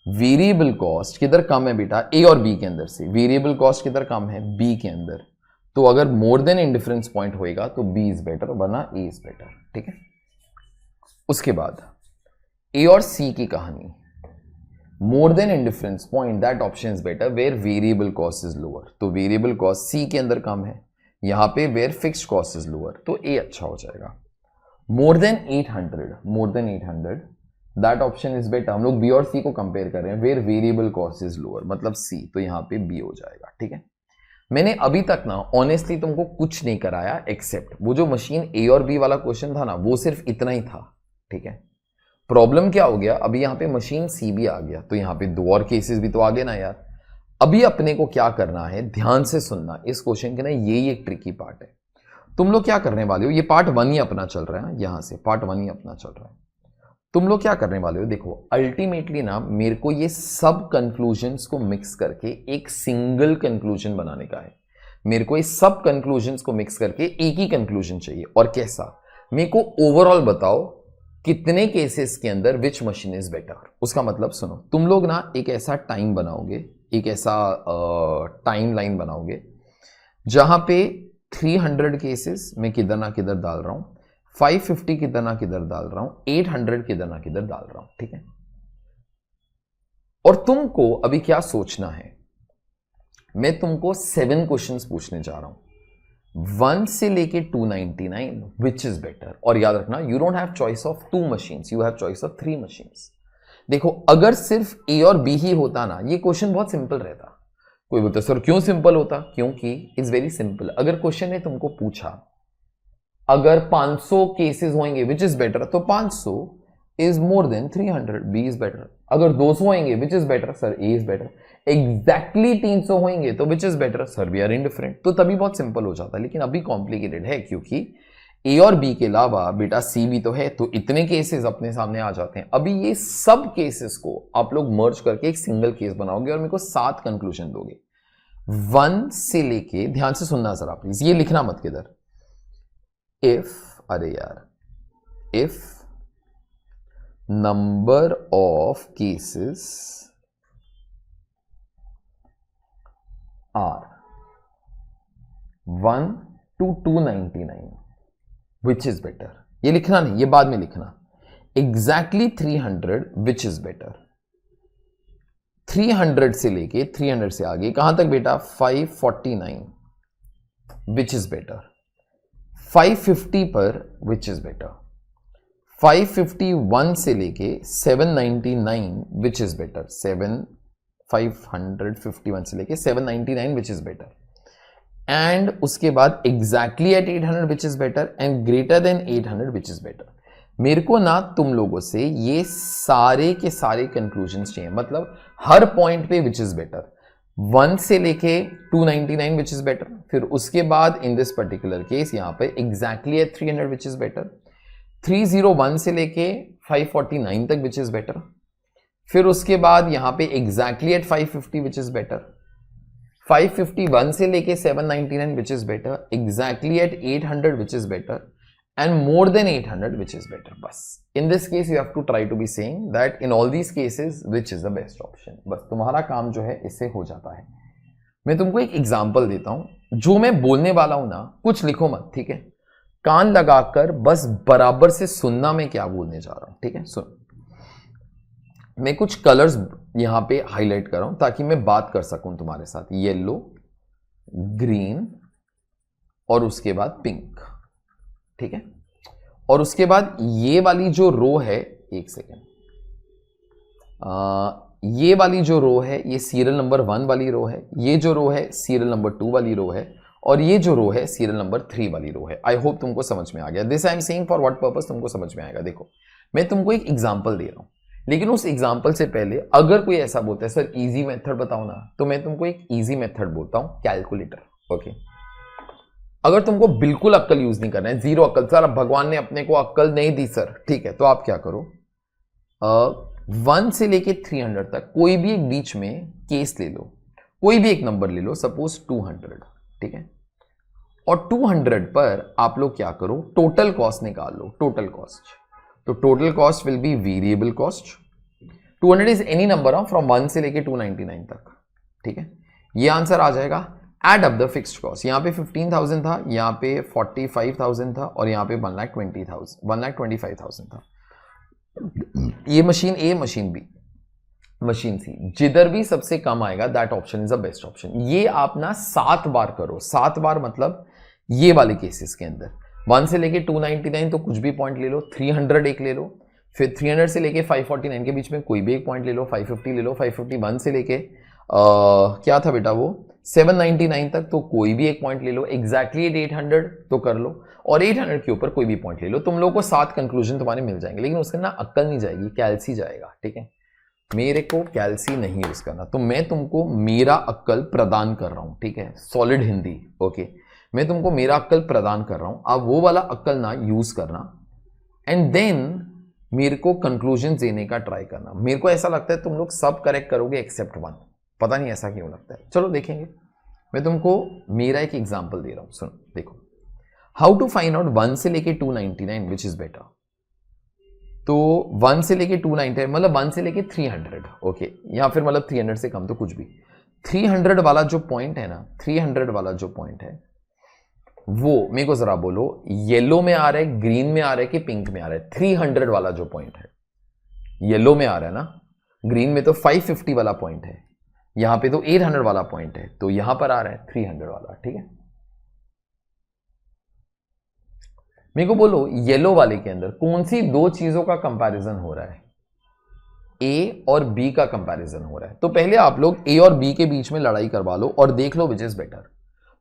वेरिएबल कॉस्ट किधर कम है बेटा, ए और बी के अंदर से वेरिएबल कॉस्ट किधर कम है, बी के अंदर। तो अगर मोर देन इंडिफरेंस पॉइंट होएगा तो बी इज बेटर, वरना ए इज बेटर, ठीक है। उसके बाद ए और सी की कहानी, more than indifference point that option is better where variable cost is lower, तो वेरिएबल कॉस्ट सी के अंदर कम है, यहां पे where fixed cost is lower, तो ए अच्छा हो जाएगा। More than 800, more than 800 that option is better, हम लोग बी और सी को कंपेयर कर रहे हैं, where variable cost is lower, मतलब सी, तो यहां पे बी हो जाएगा, ठीक है। मैंने अभी तक ना ऑनेस्टली तुमको कुछ नहीं कराया एक्सेप्ट वो जो मशीन ए और बी वाला क्वेश्चन था ना, वो सिर्फ इतना ही था, ठीक है। प्रॉब्लम क्या हो गया, अभी यहां पे मशीन सी भी आ गया, तो यहां पे दो और केसेस भी तो आ गए ना यार। अभी अपने को क्या करना है, ध्यान से सुनना इस क्वेश्चन के ना, यही एक ट्रिकी पार्ट है। तुम लोग क्या करने वाले हो, ये पार्ट 1 ही अपना चल रहा है, यहां से पार्ट 1 ही अपना चल रहा है। तुम लोग क्या करने वाले हो, देखो अल्टीमेटली ना मेरे को ये सब कंक्लूजन्स को मिक्स करके एक सिंगल कंक्लूजन बनाने का है। मेरे को इस सब कंक्लूजन्स को मिक्स करके एक ही कंक्लूजन चाहिए। और कैसा, मेरे को ओवरऑल बताओ कितने केसेस के अंदर विच मशीन इज बेटर। उसका मतलब सुनो, तुम लोग ना एक ऐसा टाइम बनाओगे, एक ऐसा टाइम लाइन बनाओगे जहां पे 300 केसेस मैं किधर ना किधर डाल रहा हूं, 550 किधर ना किधर डाल रहा हूं, 800 किधर ना किधर डाल रहा हूं, ठीक है। और तुमको अभी क्या सोचना है, मैं तुमको 7 क्वेश्चंस पूछने जा रहा हूं, 1 से लेके 299 विच इज बेटर। और याद रखना, you don't have choice of 2 machines, you have choice of 3 machines. देखो अगर सिर्फ ए और बी ही होता ना, ये क्वेश्चन बहुत सिंपल रहता। कोई बोलता सर क्यों सिंपल होता, क्योंकि इट्स वेरी सिंपल। अगर क्वेश्चन ने तुमको पूछा अगर 500 केसेस होंगे विच इज बेटर, तो 500 is more than 300, B is better. अगर 200 होंगे which is better, sir A is better. Exactly 300 होंगे तो which is better, sir we are indifferent. तो तभी बहुत सिंपल हो जाता है, लेकिन अभी कॉम्प्लिकेटेड है क्योंकि ए और बी के अलावा बेटा सी भी तो है, तो इतने केसेस अपने सामने आ जाते हैं। अभी ये सब केसेस को आप लोग मर्ज करके एक सिंगल केस बनाओगे और मेरे को 7 कंक्लूजन दोगे 1 से लेके। ध्यान से सुनना जरा प्लीज, ये लिखना मत किधर। If number of cases are 1 to 299 which is better. ये लिखना नहीं, ये बाद में लिखना। Exactly 300 which is better. 300 से लेके 300 से आगे कहां तक बेटा, 549 विच इज बेटर। 550 पर विच इज बेटर। 551 से लेके 799 विच इज बेटर। 551 से लेके 799 विच इज बेटर। एंड उसके बाद exactly at 800 which is better and greater than 800 which is better. मेरे को ना तुम लोगों से ये सारे के सारे कंक्लूजन्स चाहिए, मतलब हर पॉइंट पे विच इज बेटर। 1 से लेके 299 विच इज बेटर, फिर उसके बाद इन दिस पर्टिकुलर केस यहां पे exactly eight 300 which is better. 301 से लेके 549 तक विच इज बेटर, फिर उसके बाद यहां पे exactly at 550 which is better. 551 से लेके 799 which is better, exactly at 800 which is better and more than 800 which is better. बस in this case you have to try to be saying that in all these cases which is the best option. बस तुम्हारा काम जो है इससे हो जाता है। मैं तुमको एक एग्जांपल देता हूं, जो मैं बोलने वाला हूं ना कुछ लिखो मत, ठीक है। कान लगाकर बस बराबर से सुनना मैं क्या बोलने जा रहा हूं, ठीक है। सुन, मैं कुछ कलर्स यहां पे हाईलाइट कर रहा हूं ताकि मैं बात कर सकूं तुम्हारे साथ। येलो, ग्रीन और उसके बाद पिंक, ठीक है। और उसके बाद ये वाली जो रो है, एक सेकेंड, ये वाली जो रो है ये सीरियल नंबर 1 वाली रो है, ये जो रो है सीरियल नंबर 2 वाली रो है, और ये जो रो है सीरियल नंबर 3 वाली रो है। आई होप तुमको समझ में आ गया। This I am saying for what purpose, तुमको समझ में आएगा। देखो मैं तुमको एक एग्जांपल दे रहा हूं, लेकिन उस एग्जाम्पल से पहले अगर कोई ऐसा बोलता है सर इजी मेथड बताओ ना, तो मैं तुमको एक इजी मेथड बोलता हूं, कैलकुलेटर। ओके, अगर तुमको बिल्कुल अक्ल यूज नहीं करना है, जीरो अक्ल, सर भगवान ने अपने को अक्ल नहीं दी सर, ठीक है, तो आप क्या करो, 1 से लेके 300 तक कोई भी एक बीच में केस ले लो, कोई भी एक नंबर ले लो, सपोज 200, ठीक है। और 200 पर आप लोग क्या करो, टोटल कॉस्ट निकाल लो, टोटल कॉस्ट। तो total cost will be variable cost. 200 is any number of from 1 से लेके 299 तक, ठीक है। ये आंसर आ जाएगा। Add up the fixed cost, यहां पे 15,000 था, यहां पे 45,000 था, और यहां पे 1,25,000 था। ये मशीन ए, मशीन बी, मशीन सी, जिधर भी सबसे कम आएगा that option is the best option. ये आप ना 7 बार करो। 7 बार मतलब ये वाले केसेस के अंदर 1 से लेके 299 तो कुछ भी पॉइंट ले लो, 300 एक ले लो, फिर 300 से लेके 549 के बीच में कोई भी एक पॉइंट ले लो, 550 ले लो, 551 से लेके क्या था बेटा वो 799 तक, तो कोई भी एक पॉइंट ले लो, एग्जैक्टली 800 तो कर लो, और 800 के ऊपर कोई भी पॉइंट ले लो, तुम लोगों को 7 कंक्लूजन तुम्हारे मिल जाएंगे। लेकिन उसके ना अक्ल नहीं जाएगी, कैल्सी जाएगा, ठीक है। मेरे को कैल्सी नहीं यूज करना, तो मैं तुमको मेरा अक्ल प्रदान कर रहा हूं, ठीक है, सॉलिड हिंदी, ओके। मैं तुमको मेरा अक्ल प्रदान कर रहा हूं, आप वो वाला अक्ल ना यूज करना, एंड देन मेरे को कंक्लूजन देने का ट्राई करना। मेरे को ऐसा लगता है तुम लोग सब करेक्ट करोगे एक्सेप्ट वन, पता नहीं ऐसा क्यों लगता है, चलो देखेंगे। मैं तुमको मेरा एक एग्जांपल दे रहा हूं, सुनो देखो। हाउ टू फाइंड आउट 1 से लेके 299 विच इज बेटर। तो 1 से लेके 299 मतलब 1 से लेके 300, ओके, या फिर मतलब 300 से कम, तो कुछ भी 300 वाला जो पॉइंट है ना, 300 वाला जो पॉइंट है वो मेरे को जरा बोलो येलो में आ रहा है, ग्रीन में आ रहा है कि पिंक में आ रहा है। 300 वाला जो पॉइंट है येलो में आ रहा है ना, ग्रीन में तो 550 वाला पॉइंट है, यहां पे तो 800 वाला पॉइंट है, तो यहां पर आ रहा है 300 वाला, ठीक है। मेरे को बोलो येलो वाले के अंदर कौन सी दो चीजों का कंपैरिजन हो रहा है, ए और बी का कंपैरिजन हो रहा है। तो पहले आप लोग ए और बी के बीच में लड़ाई करवा लो और देख लो विच इज बेटर।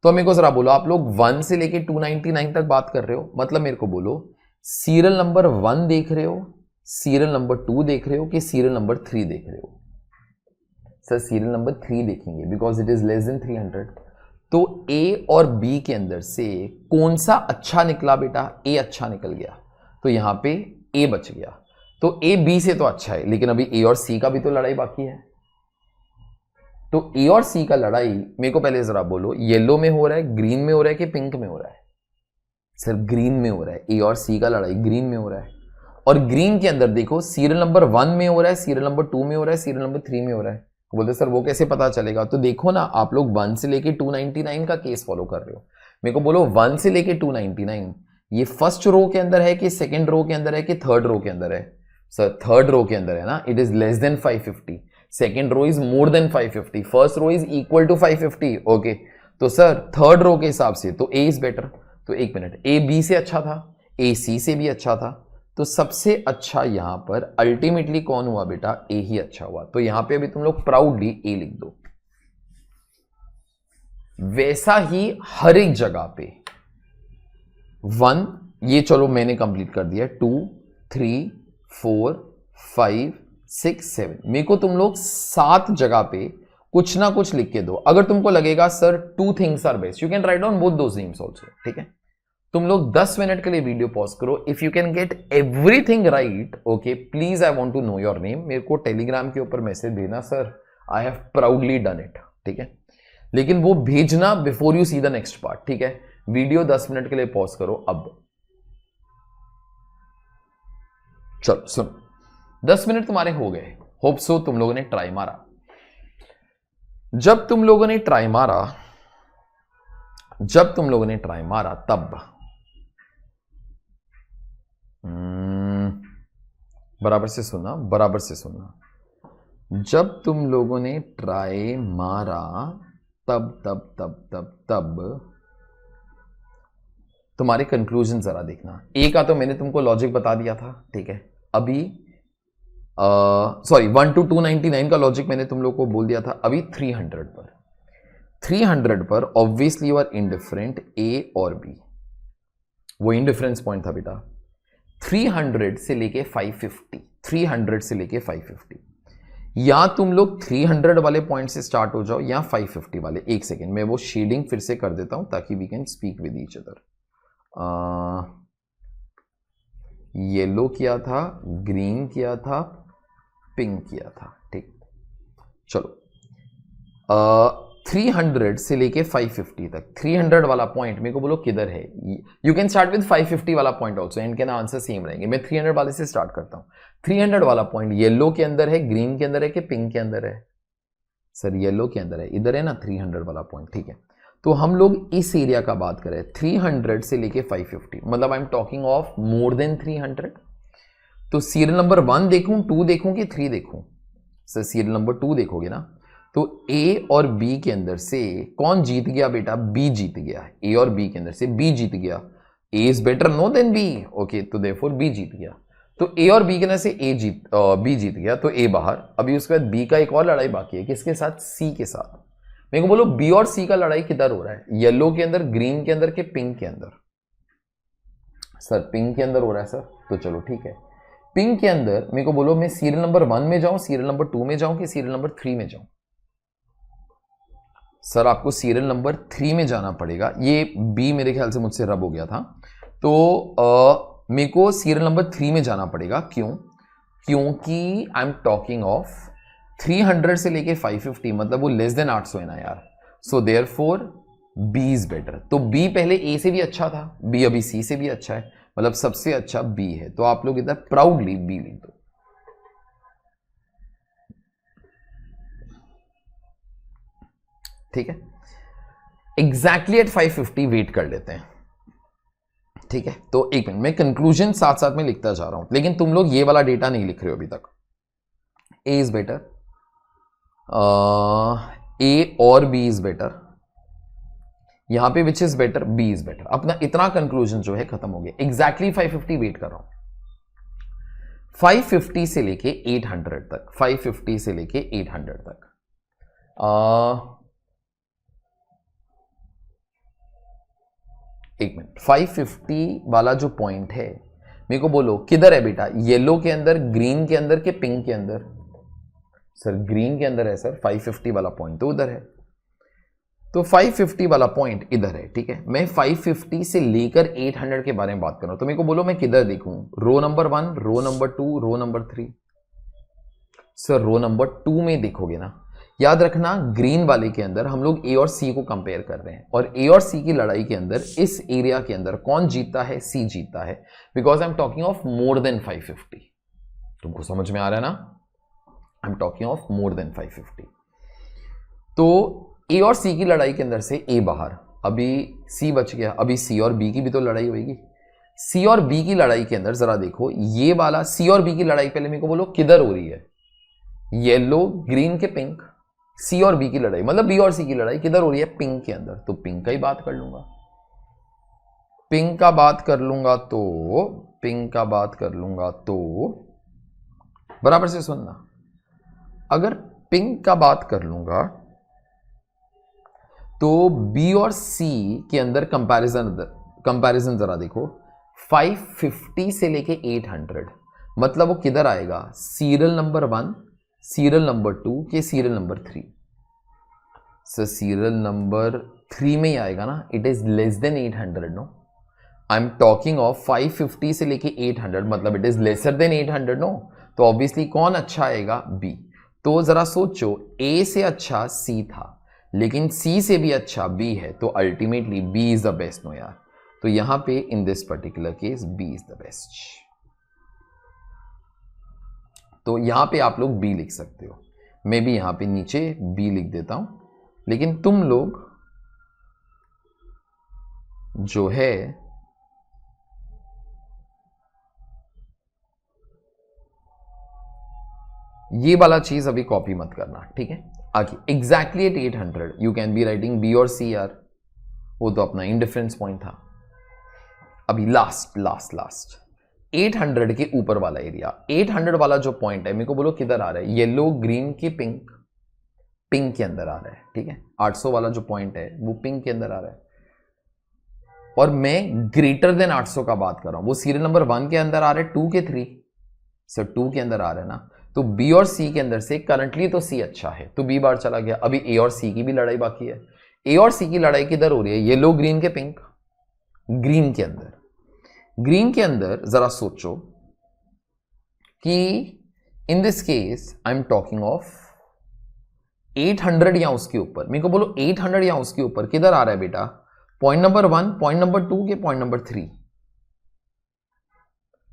तो मेरे को जरा बोलो, आप लोग 1 से लेके 299 तक बात कर रहे हो, मतलब मेरे को बोलो सीरियल नंबर 1 देख रहे हो, सीरियल नंबर 2 देख रहे हो कि सीरियल नंबर 3 देख रहे हो। सर सीरियल नंबर 3 देखेंगे because it is less then 300। तो ए और बी के अंदर से कौन सा अच्छा निकला बेटा, ए अच्छा निकल गया, तो यहां पे ए बच गया। तो ए बी से तो अच्छा है, लेकिन अभी ए और सी का भी तो लड़ाई बाकी है। तो ए और सी का लड़ाई मेरे को पहले जरा बोलो येलो में हो रहा है, ग्रीन में हो रहा है कि पिंक में हो रहा है। सर ग्रीन में हो रहा है, ए और सी का लड़ाई ग्रीन में हो रहा है। और ग्रीन के अंदर देखो सीरियल नंबर 1 में हो रहा है, सीरियल नंबर 2 में हो रहा है, सीरियल नंबर 3 में हो रहा है। बोलते सर वो कैसे पता चलेगा। तो देखो ना, आप लोग 1 से लेके 299 का केस फॉलो कर रहे हो। मेरे को बोलो 1 से लेके 299 ये फर्स्ट रो के अंदर है कि सेकंड रो के अंदर है कि थर्ड रो के अंदर है। सर थर्ड रो के अंदर है ना, it is less than 550, second row is more than 550, first row is equal to 550, okay. तो सर थर्ड रो के हिसाब से तो ए इज बेटर। तो एक मिनट, ए बी से अच्छा था, ए सी से भी अच्छा था, तो सबसे अच्छा यहां पर अल्टीमेटली कौन हुआ बेटा, ए ही अच्छा हुआ। तो यहां पे अभी तुम लोग प्राउडली ए लिख दो। वैसा ही हर एक जगह पे 1 ये चलो मैंने कंप्लीट कर दिया, 2 3 4 5 6 7, मेरे को तुम लोग 7 जगह पे कुछ ना कुछ लिख के दो। अगर तुमको लगेगा sir 2 things are best, you can write down both those names also, ठीक है। तुम लोग 10 मिनट के लिए वीडियो पॉज करो। If you can get everything right, okay, please I want to know your name. मेरे को टेलीग्राम के ऊपर मैसेज भेजना, sir I have proudly done it, ठीक है। लेकिन वो भेजना before you see the next part, ठीक है। वीडियो 10 मिनट के लिए पॉज करो अब। चलो सुनो, 10 मिनट तुम्हारे हो गए, होप सो तुम लोगों ने ट्राई मारा। जब तुम लोगों ने ट्राई मारा तब बराबर से सुनना, जब तुम लोगों ने ट्राई मारा तब तुम्हारे कंक्लूजन जरा देखना। ए का तो मैंने तुमको लॉजिक बता दिया था, ठीक है। अभी सॉरी 1 to 299 का लॉजिक मैंने तुम लोग को बोल दिया था। अभी 300 पर ऑब्वियसली यू आर इंडिफरेंट ए और बी, वो इंडिफरेंस पॉइंट था बेटा। 300 से लेके 550, या तुम लोग 300 वाले पॉइंट से स्टार्ट हो जाओ या 550 वाले। एक सेकेंड मैं वो शेडिंग फिर से कर देता हूं ताकि we can speak with each other. Yellow किया था, ग्रीन किया था, पिंक किया था, ठीक। चलो 300 से लेके 550 तक, 300 वाला पॉइंट मेरे को बोलो किधर है। यू कैन स्टार्ट विद 550 वाला पॉइंट ऑल्सो, एंड के ना आंसर सेम रहेंगे। मैं 300 वाले से स्टार्ट करता हूं। 300 वाला पॉइंट येलो के अंदर है, ग्रीन के अंदर है कि पिंक के अंदर है। सर येलो के अंदर है, इधर है ना 300 वाला पॉइंट, ठीक है। तो हम लोग इस एरिया का बात करें 300 से लेके 550, मतलब आई am talking of more than 300। तो सीरियल नंबर 1 देखूं, 2 देखूं कि 3 देखूं। सर सीरियल नंबर 2 देखोगे ना, तो ए और बी के अंदर से कौन जीत गया बेटा, बी जीत गया। ए और बी के अंदर से बी जीत गया। A is better no than B, okay, तो देयरफॉर बी जीत गया। तो ए और बी के अंदर से बी जीत गया, तो ए बाहर। अभी उसके बाद बी का एक और लड़ाई बाकी है, किसके साथ? सी के साथ। मेरे को बोलो बी और सी का लड़ाई किधर हो रहा है? येलो के अंदर, ग्रीन के अंदर, के पिंक के अंदर? सर पिंक के अंदर हो रहा है सर। तो चलो ठीक है, पिंक के अंदर मेरे को बोलो मैं सीरियल नंबर 1 में जाऊं, सीरियल नंबर 2 में जाऊं, कि सीरियल नंबर 3 में जाऊं? सर आपको सीरियल नंबर 3 में जाना पड़ेगा। ये बी मेरे ख्याल से मुझसे रब हो गया था, तो मेरे को सीरियल नंबर 3 में जाना पड़ेगा। क्यों? क्योंकि आई एम टॉकिंग ऑफ 300 से लेके 550, मतलब वो लेस देन 800 है ना यार। So therefore B is better. तो बी पहले ए से भी अच्छा था, बी अभी सी से भी अच्छा है, मतलब सबसे अच्छा बी है। तो आप लोग इधर प्राउडली बी लिख दो। ठीक है, एग्जैक्टली एट 550 वेट कर लेते हैं। ठीक है, तो एक मिनट, मैं कंक्लूजन साथ साथ में लिखता जा रहा हूं, लेकिन तुम लोग ये वाला डेटा नहीं लिख रहे हो अभी तक। ए इज बेटर, ए और बी इज बेटर, यहां पे which is better? B is better. अपना इतना कंक्लूजन जो है खत्म हो गया। एग्जैक्टली 550 वेट कर रहा हूं, 550 से लेके 800 तक, 550 से लेके 800 तक। एक मिनट, 550 वाला जो पॉइंट है मेरे को बोलो किधर है बेटा? येलो के अंदर, ग्रीन के अंदर, के पिंक के अंदर? सर ग्रीन के अंदर है सर, 550 वाला पॉइंट तो उधर है। तो 550 वाला पॉइंट इधर है। ठीक है, मैं 550 से लेकर 800 के बारे में बात कर रहा हूं, तो मेरे को बोलो मैं किधर देखूं? Row number 1, row number 2, row number 3? Sir row number 2 में देखोगे ना। याद रखना, ग्रीन वाले के अंदर हम लोग ए और सी को कंपेयर कर रहे हैं, और ए और सी की लड़ाई के अंदर इस एरिया के अंदर कौन जीतता है? सी जीतता है, because I am talking of more than 550। तुमको समझ में आ रहा है ना? आई am talking of more than 550। तो ए और सी की लड़ाई के अंदर से ए बाहर, अभी सी बच गया। अभी सी और बी की भी तो लड़ाई होगी। सी और बी की लड़ाई के अंदर जरा देखो, ये वाला सी और बी की लड़ाई पहले मेरे को बोलो किधर हो रही है? येलो, ग्रीन के पिंक। सी और बी की लड़ाई मतलब बी और सी की लड़ाई किधर हो रही है? पिंक के अंदर। तो पिंक का ही बात कर लूंगा, पिंक का बात कर लूंगा, तो पिंक का बात कर लूंगा। तो बराबर से सुनना, अगर पिंक का बात कर लूंगा तो बी और सी के अंदर कंपैरिजन जरा देखो, 550 से लेके 800, मतलब वो किधर आएगा? सीरियल नंबर 1, सीरियल नंबर 2 के serial number 3? Sir serial number 3 में ही आएगा ना। It is less than 800। No, I am talking of 550 से लेके 800, मतलब it is lesser than 800। No, तो ऑब्वियसली कौन अच्छा आएगा? बी। तो जरा सोचो, ए से अच्छा सी था, लेकिन सी से भी अच्छा बी है, तो ultimately B is the best. No यार, तो यहां पे in this particular case B is the best. तो यहां पे आप लोग बी लिख सकते हो, मैं भी यहां पे नीचे बी लिख देता हूं, लेकिन तुम लोग जो है ये वाला चीज अभी कॉपी मत करना। ठीक है, आगे exactly at 800 you can be writing B और सी यार, वो तो अपना इंडिफरेंस पॉइंट था। अभी लास्ट 800 के ऊपर वाला एरिया, 800 वाला जो पॉइंट है मेरे को बोलो किधर आ रहा है? येलो, ग्रीन के पिंक? पिंक के अंदर आ रहा है। ठीक है, 800 वाला जो पॉइंट है वो पिंक के अंदर आ रहा है, और मैं ग्रेटर देन 800 का बात कर रहा हूं। वो सीरियल नंबर 1 के अंदर आ रहा है, 2 के 3? सर 2 के अंदर आ रहा है ना। तो बी और सी के अंदर से करंटली तो सी अच्छा है, तो बी बार चला गया। अभी ए और सी की भी लड़ाई बाकी है। ए और सी की लड़ाई किधर हो रही है? येलो, ग्रीन के पिंक? ग्रीन के अंदर। ग्रीन के अंदर जरा सोचो कि इन this case I am talking of 800 या उसके ऊपर। मेरे को बोलो 800 या उसके ऊपर किधर आ रहा है बेटा? पॉइंट नंबर 1, पॉइंट नंबर 2 के point number 3?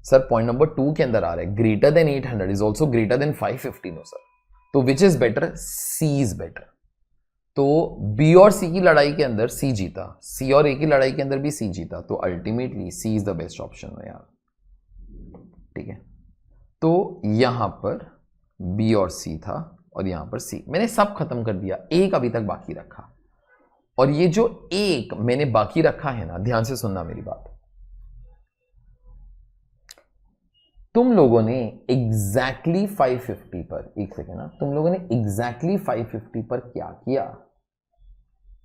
Sir point number 2 के अंदर आ रहा है। Greater than 800 is also greater than 550। No sir, तो which is better? C is better. तो बी और सी की लड़ाई के अंदर सी जीता, सी और ए की लड़ाई के अंदर भी सी जीता, तो ultimately C is the best option है यार। ठीक है, तो यहां पर बी और सी था, और यहां पर सी। मैंने सब खत्म कर दिया, एक अभी तक बाकी रखा, और ये जो एक मैंने बाकी रखा है ना, ध्यान से सुनना मेरी बात। तुम लोगों ने एग्जैक्टली 550 पर, एक सेकेंड ना, तुम लोगों ने एग्जैक्टली 550 पर क्या किया?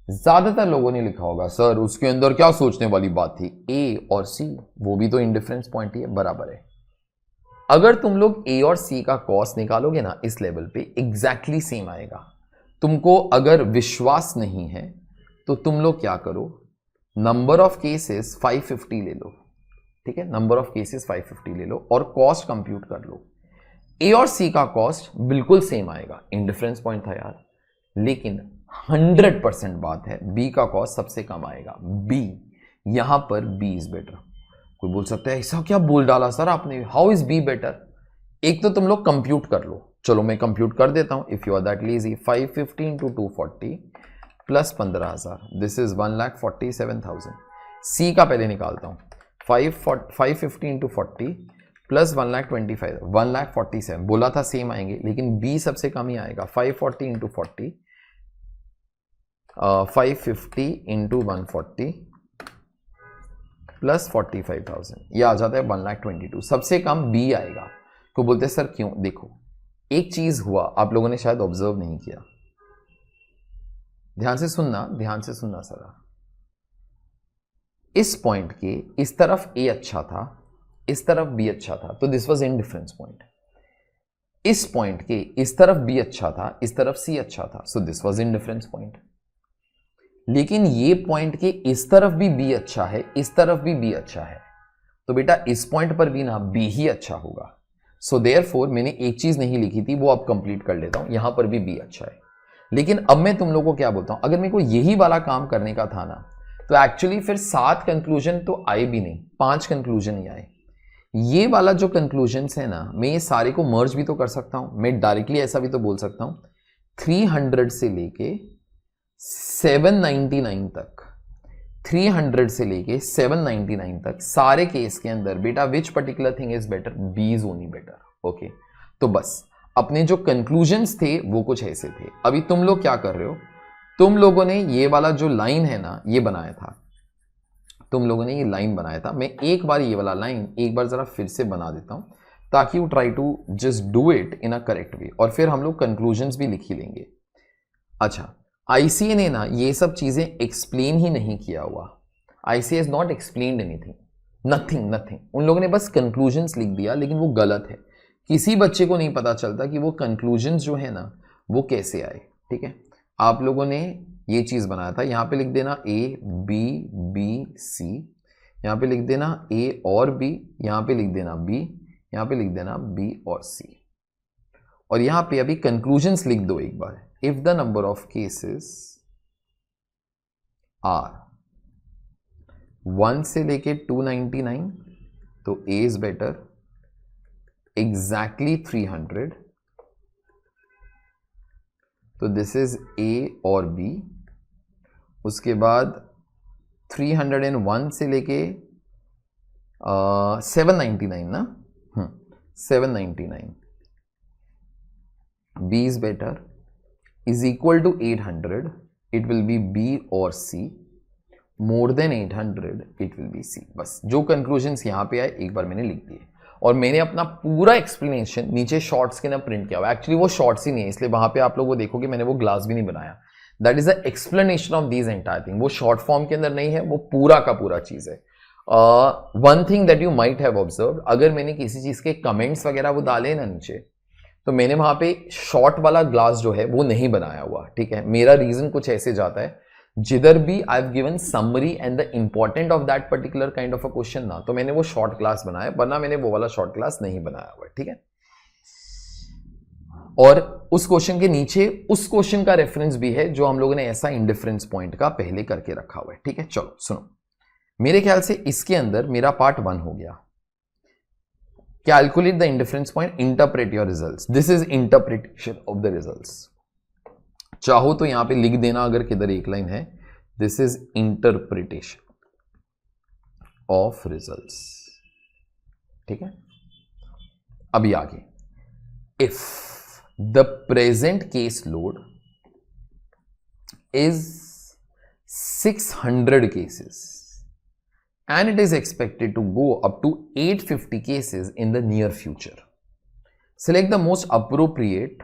ज्यादातर लोगों ने लिखा होगा सर उसके अंदर क्या सोचने वाली बात थी, ए और सी, वो भी तो इंडिफरेंस पॉइंट ही है, बराबर है। अगर तुम लोग ए और सी का कॉस्ट निकालोगे ना इस लेवल पे, एग्जैक्टली सेम आएगा। तुमको अगर विश्वास नहीं है तो तुम लोग क्या करो, नंबर ऑफ केसेस 550 ले लो, ठीक है, नंबर ऑफ केसेस 550 ले लो और कॉस्ट कंप्यूट कर लो। ए और सी का कॉस्ट बिल्कुल सेम आएगा, इंडिफरेंस पॉइंट था यार, लेकिन 100% बात है बी का कॉस्ट सबसे कम आएगा। बी, यहां पर बी इज बेटर। कोई बोल सकता है ऐसा क्या बोल डाला सर आपने, हाउ इज बी बेटर? एक तो तुम लोग कंप्यूट कर लो, चलो मैं कंप्यूट कर देता हूं, if you are that lazy. 550 into 240 plus 15,000, this is 1,47,000। C का पहले निकालता हूं, 550 इंटू 40 प्लस 1,25,000, 1,47,000। बोला था सेम आएंगे, लेकिन बी सबसे कम ही आएगा। 540 इंटू 40, 550 इंटू 140 प्लस 45,000, ये आ जाता है 1,22,000। सबसे कम बी आएगा। को बोलते हैं सर क्यों? देखो एक चीज हुआ, आप लोगों ने शायद ऑब्जर्व नहीं किया, ध्यान से सुनना, ध्यान से सुनना सर। इस पॉइंट के इस तरफ ए अच्छा था, इस तरफ बी अच्छा था, तो दिस वाज इंडिफरेंस पॉइंट। इस पॉइंट के इस तरफ बी अच्छा था, इस तरफ सी अच्छा था, so this was indifference point. लेकिन ये पॉइंट के इस तरफ भी बी अच्छा है, इस तरफ भी बी अच्छा है, तो बेटा इस पॉइंट पर भी ना बी ही अच्छा होगा। सो देयरफॉर मैंने एक चीज नहीं लिखी थी, वो अब कंप्लीट कर लेता हूं, यहां पर भी बी अच्छा है। लेकिन अब मैं तुम लोगों को क्या बोलता हूं, अगर मेरे को यही वाला काम करने का था ना, तो एक्चुअली फिर 7 कंक्लूजन तो आए भी नहीं, 5 कंक्लूजन ही आए। ये वाला जो कंक्लूजन्स है ना, मैं ये सारे को मर्ज भी तो कर सकता हूं, मैं डायरेक्टली ऐसा भी तो बोल सकता हूं 300 से लेके 799 तक, 300 से लेके 799 तक सारे केस के अंदर बेटा which particular thing is better, B is only better. Okay, तो बस अपने जो कंक्लूजन्स थे वो कुछ ऐसे थे। अभी तुम लोग क्या कर रहे हो, तुम लोगों ने ये वाला जो लाइन है ना ये बनाया था, तुम लोगों ने ये लाइन बनाया था। मैं एक बार ये वाला लाइन एक बार जरा फिर से बना देता हूं, ताकि you try to just do it in a correct way, और फिर हम लोग कंक्लूजन्स भी लिख ही लेंगे। अच्छा, आईसीए ने ना ये सब चीजें एक्सप्लेन ही नहीं किया हुआ, ICA has not explained anything, nothing nothing. उन लोगों ने बस कंक्लूजन्स लिख दिया, लेकिन वो गलत है। किसी बच्चे को नहीं पता चलता कि वो कंक्लूजन्स जो है ना वो कैसे आए। ठीक है, आप लोगों ने ये चीज बनाया था, यहां पे लिख देना ए बी बी सी, यहां पे लिख देना ए और बी, यहां पे लिख देना बी, यहां पे लिख देना बी और सी, और यहां पे अभी कंक्लूजन्स लिख दो एक बार। If the number of cases are 1 से लेके 299, तो ए इज बेटर, एग्जैक्टली 300, तो दिस इज ए और बी। उसके बाद 301 से लेके 799 ना, 799, B is better, is equal to 800, it will be B और C, more than 800 it will be C. बस जो कंक्लूजन्स यहां पे आए एक बार मैंने लिख दिए, और मैंने अपना पूरा एक्सप्लेनेशन नीचे शॉर्ट्स के ना प्रिंट किया हुआ। एक्चुअली वो शॉर्ट्स ही नहीं है, इसलिए वहां पे आप लोग वो देखोगे मैंने वो ग्लास भी नहीं बनाया। That is the explanation of these entire thing, वो शॉर्ट फॉर्म के अंदर नहीं है, वो पूरा का पूरा चीज है। One thing that you might have observe, अगर मैंने किसी चीज के कमेंट्स वगैरह वो डाले ना नीचे, तो मैंने वहां पे शॉर्ट वाला ग्लास जो है वो नहीं बनाया हुआ। ठीक है, मेरा रीजन कुछ ऐसे जाता है, जिधर भी I have given summary and the important of that particular kind of a question ना, तो मैंने वो शॉर्ट क्लास बनाया, वरना मैंने वो वाला शॉर्ट क्लास नहीं बनाया हुआ है। ठीक है, और उस क्वेश्चन के नीचे उस क्वेश्चन का रेफरेंस भी है जो हम लोगों ने ऐसा इंडिफरेंस पॉइंट का पहले करके रखा हुआ है। ठीक है, चलो सुनो, मेरे ख्याल से इसके अंदर मेरा पार्ट 1 हो गया। Calculate the indifference point, interpret your results, this is interpretation of the results. चाहो तो यहां पे लिख देना, अगर किधर एक लाइन है, this is interpretation of results. ठीक है, अभी आगे, if the present case load is 600 cases, and it is expected to go up to 850 cases in the near future. Select the most appropriate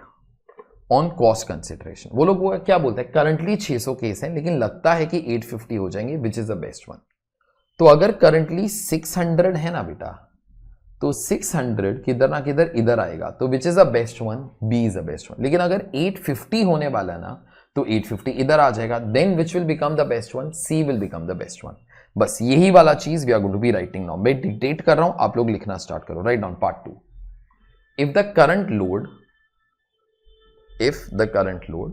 on cost consideration. वो लोग क्या बोलते हैं, currently 600 case हैं लेकिन लगता है कि 850 हो जाएंगे, विच इज द बेस्ट वन. तो अगर करंटली 600 है ना बेटा, तो 600 किधर ना किधर इधर आएगा, तो which is the best one, B is the best one. लेकिन अगर 850 होने वाला है ना, तो 850 इधर आ जाएगा, then which will become the best one, C will become the best one. बस यही वाला चीज we are going to be writing now. मैं डिक्टेट कर रहा हूं, आप लोग लिखना स्टार्ट करो. Write down part 2. If the current load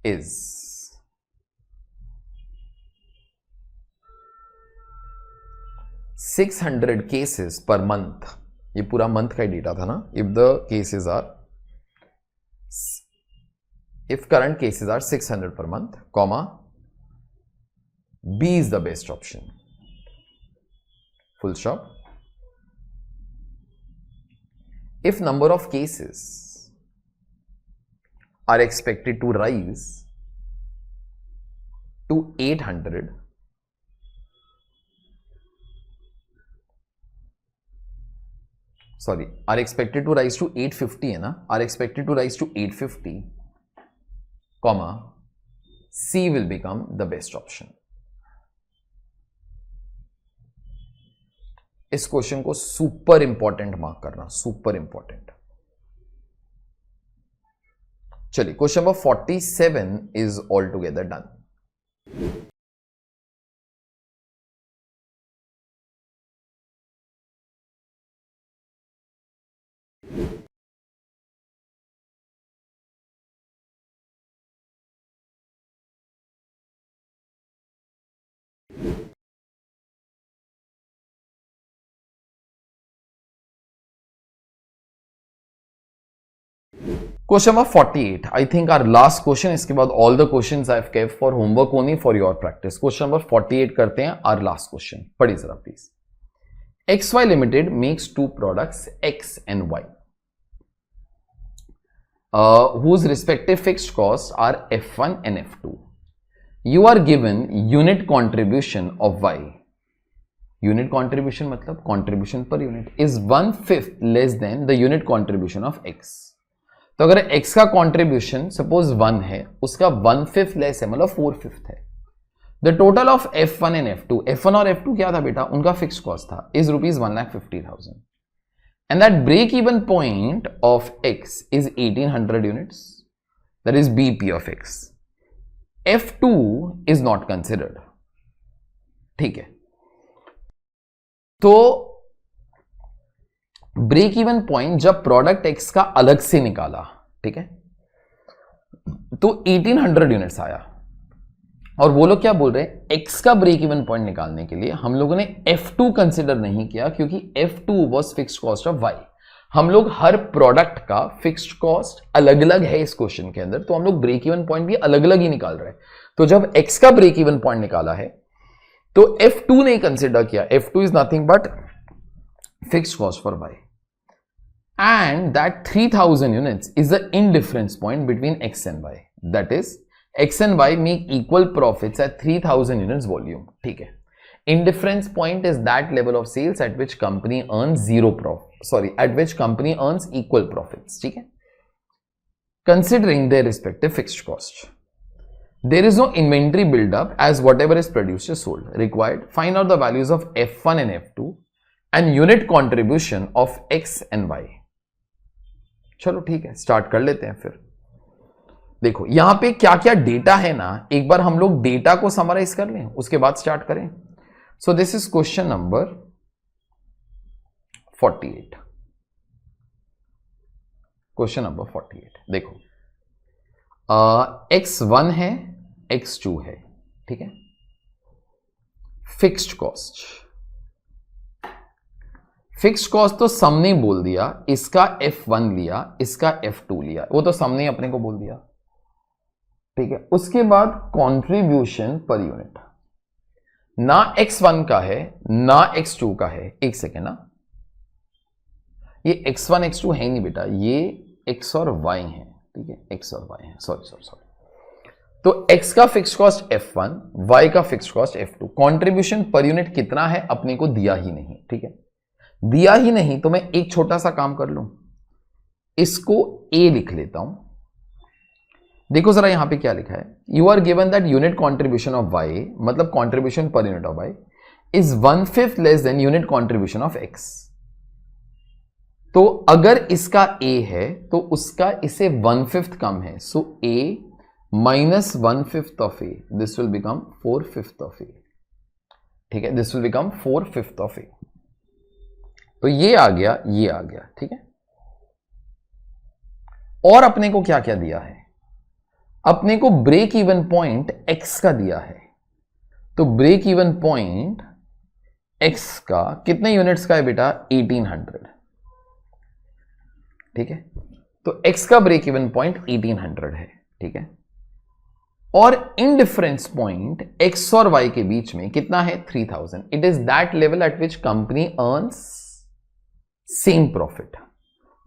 is 600 cases per month, ये पूरा मंथ का डेटा था ना. If the cases are, if current cases are 600 per month, comma, B is the best option. Full stop. If number of cases are expected to rise to 800, are expected to rise to 850 है ना, are expected to rise to 850, comma, C will become the best option. इस question को super important mark करना, super important. चलिए, question number 47 is all together done. Question number 48, I think our last question. इसके बाद all the questions I have kept for homework only for your practice. Question number 48 करते हैं, our last question. पढ़िए जरा please. XY limited makes two products X and Y whose respective fixed costs are F1 and F2. You are given unit contribution of Y. Unit contribution मतलब contribution per unit is 1/5 less than the unit contribution of X. तो अगर x का contribution suppose 1 है, उसका 1/5 less है, मतलब 4/5 है. The total of F1 and F2, F1 और F2 क्या था बेटा, उनका फिक्स कॉस्ट था, is ₹1,50,000. And that break even point of x is 1800 units, that is BP of x. F2 is not considered. ठीक है, तो ब्रेक इवन पॉइंट जब प्रोडक्ट एक्स का अलग से निकाला, ठीक है, तो 1800 यूनिट्स आया. और वो लोग क्या बोल रहे हैं, एक्स का ब्रेक इवन पॉइंट निकालने के लिए हम लोगों ने F2 कंसिडर नहीं किया, क्योंकि F2 was fixed cost of Y. हम लोग हर प्रोडक्ट का फिक्स्ड कॉस्ट अलग अलग है इस क्वेश्चन के अंदर, तो हम लोग ब्रेक इवन पॉइंट भी अलग अलग ही निकाल रहे हैं. तो जब एक्स का ब्रेक इवन पॉइंट निकाला है, तो F2 नहीं कंसिडर किया. F2 is nothing but fixed cost for Y, and that 3000 units is the indifference point between X and Y. That is, X and Y make equal profits at 3000 units volume. ठीक है, indifference point is that level of sales at which company earns at which company earns equal profits. ठीक है, considering their respective fixed cost. There is no inventory build-up as whatever is produced is sold. Required, find out the values of F1 and F2 and unit contribution of X and Y. चलो ठीक है, start कर लेते हैं. फिर देखो यहां पे क्या क्या डेटा है ना, एक बार हम लोग डेटा को समराइज कर लें, उसके बाद स्टार्ट करें. So this is question number 48. Question number 48 देखो, X1 है, X2 है, ठीक है. फिक्स्ड कॉस्ट, फिक्स्ड कॉस्ट तो सबने बोल दिया, इसका F1 लिया, इसका F2 लिया, वो तो सबने अपने को बोल दिया. ठीक है, उसके बाद कंट्रीब्यूशन पर यूनिट ना X1 का है ना X2 का है. एक सेकेंड ना, ये X1 X2 है नहीं बेटा, ये X और Y है. ठीक है, X और Y है, सॉरी. तो x का फिक्स कॉस्ट F1, y का fix cost F2। Contribution per unit कितना है अपने को दिया ही नहीं, ठीक है, दिया ही नहीं। तो मैं एक छोटा सा काम कर लूं, इसको A लिख लेता हूं। देखो जरा यहां पे क्या लिखा है, you are given that unit contribution of y, मतलब contribution per unit of y is 1/5 less than unit contribution of x। तो अगर इसका A है तो उसका इसे 1/5 कम है, सो A minus 1/5 of A, this will become 4/5 of A, ठीक है, this will become 4/5 of A। तो ये आ गया, ये आ गया, ठीक है। और अपने को क्या क्या दिया है, अपने को ब्रेक इवन पॉइंट x का दिया है। तो ब्रेक इवन पॉइंट x का कितने यूनिट्स का है बेटा, 1800, ठीक है। तो x का ब्रेक इवन पॉइंट 1800 है, ठीक है। और इंडिफरेंस पॉइंट x और y के बीच में कितना है, 3000। It is that level eight which company earns same profit.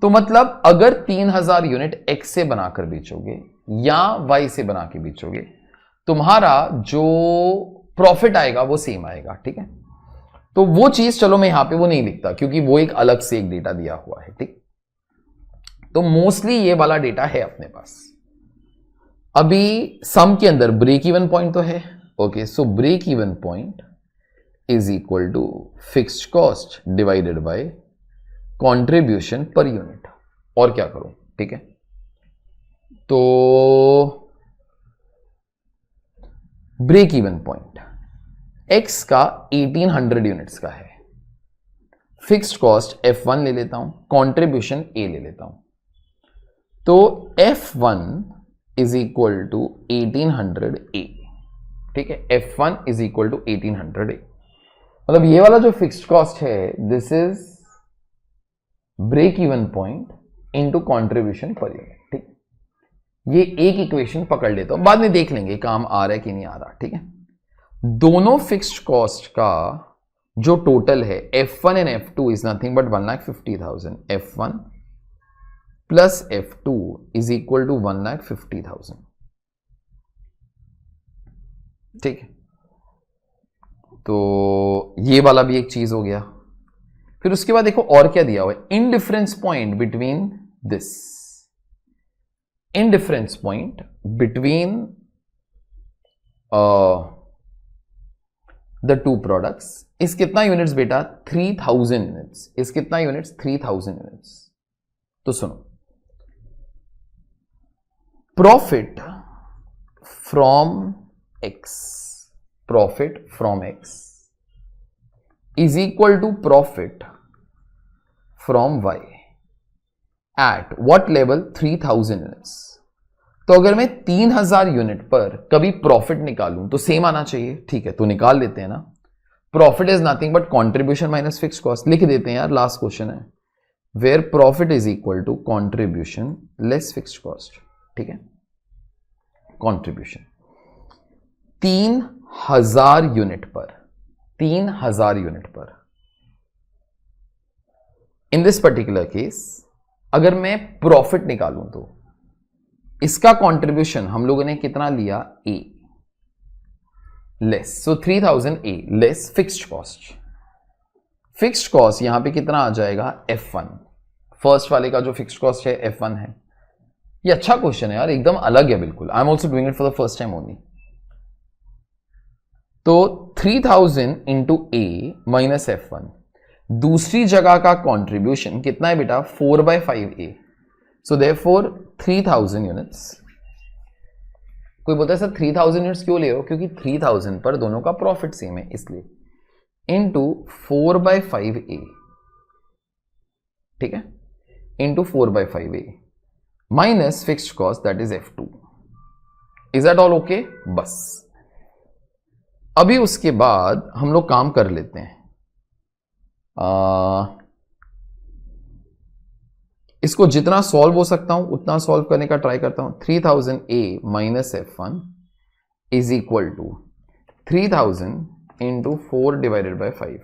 तो मतलब अगर 3000 यूनिट x से बनाकर बेचोगे या y से बना के बेचोगे, तुम्हारा जो प्रॉफिट आएगा वो सेम आएगा, ठीक है। तो वो चीज चलो मैं यहां पे वो नहीं लिखता क्योंकि वो एक अलग से एक डेटा दिया हुआ है, ठीक। तो मोस्टली ये वाला डेटा है अपने पास। अभी सम के अंदर ब्रेक इवन पॉइंट तो है, okay. So break even point is equal to fixed cost divided by contribution per unit. और क्या करूं, ठीक है। तो ब्रेक इवन पॉइंट x का 1800 यूनिट्स का है, फिक्स्ड कॉस्ट F1 ले लेता हूं, कंट्रीब्यूशन A ले लेता हूं। तो F1 is equal to 1800A, ठीक है। F1 is equal to 1800A, मतलब ये वाला जो फिक्स्ड कॉस्ट है this is break even point into contribution per unit, ठीक। ये एक इक्वेशन पकड़ लेता हूं, बाद में देख लेंगे काम आ रहा है कि नहीं आ रहा, ठीक है। दोनों फिक्स्ड कॉस्ट का जो टोटल है F1 and F2 is nothing but 1,50,000। F1 plus F2 is equal to 1,50,000, ठीक है। तो ये वाला भी एक चीज हो गया। फिर उसके बाद देखो और क्या दिया हुआ है, indifference point between this, indifference point between the two products इस कितना यूनिट्स बेटा, 3000 यूनिट्स। इस कितना यूनिट्स, 3000 यूनिट्स। तो सुनो, profit from X, profit from X is equal to profit from Y at what level, 3000 units. तो अगर मैं 3000 यूनिट पर कभी प्रॉफिट निकालूं तो सेम आना चाहिए, ठीक है। तो निकाल लेते हैं ना, profit is nothing but contribution minus fix cost. लिख देते हैं यार, लास्ट क्वेश्चन है, where profit is equal to contribution less fixed cost, ठीक है। कंट्रीब्यूशन 3000 यूनिट पर, 3000 यूनिट पर, इन दिस पर्टिकुलर केस अगर मैं प्रॉफिट निकालूं तो इसका कंट्रीब्यूशन हम लोगों ने कितना लिया, A less, so 3000 A less fixed cost. Fixed cost यहां पे कितना आ जाएगा, F1। फर्स्ट वाले का जो फिक्स्ड कॉस्ट है F1 है। ये अच्छा क्वेश्चन है यार, एकदम अलग है बिल्कुल। I am also doing it for the first time only. तो 3000 इंटू A माइनस F1, दूसरी जगह का कंट्रीब्यूशन कितना है बेटा, 4/5A। So therefore 3000 units. कोई बोलता है सर 3000 यूनिट्स क्यों ले रहे हो, क्योंकि 3000 पर दोनों का प्रॉफिट सेम है इसलिए, इंटू 4/5A, ठीक है, into 4/5A minus fixed cost that is F2। Is that all okay, बस। अभी उसके बाद हम लोग काम कर लेते हैं, इसको जितना सॉल्व हो सकता हूं उतना सॉल्व करने का ट्राई करता हूं। 3000A minus F1 is equal to 3000 into 4 divided by 5,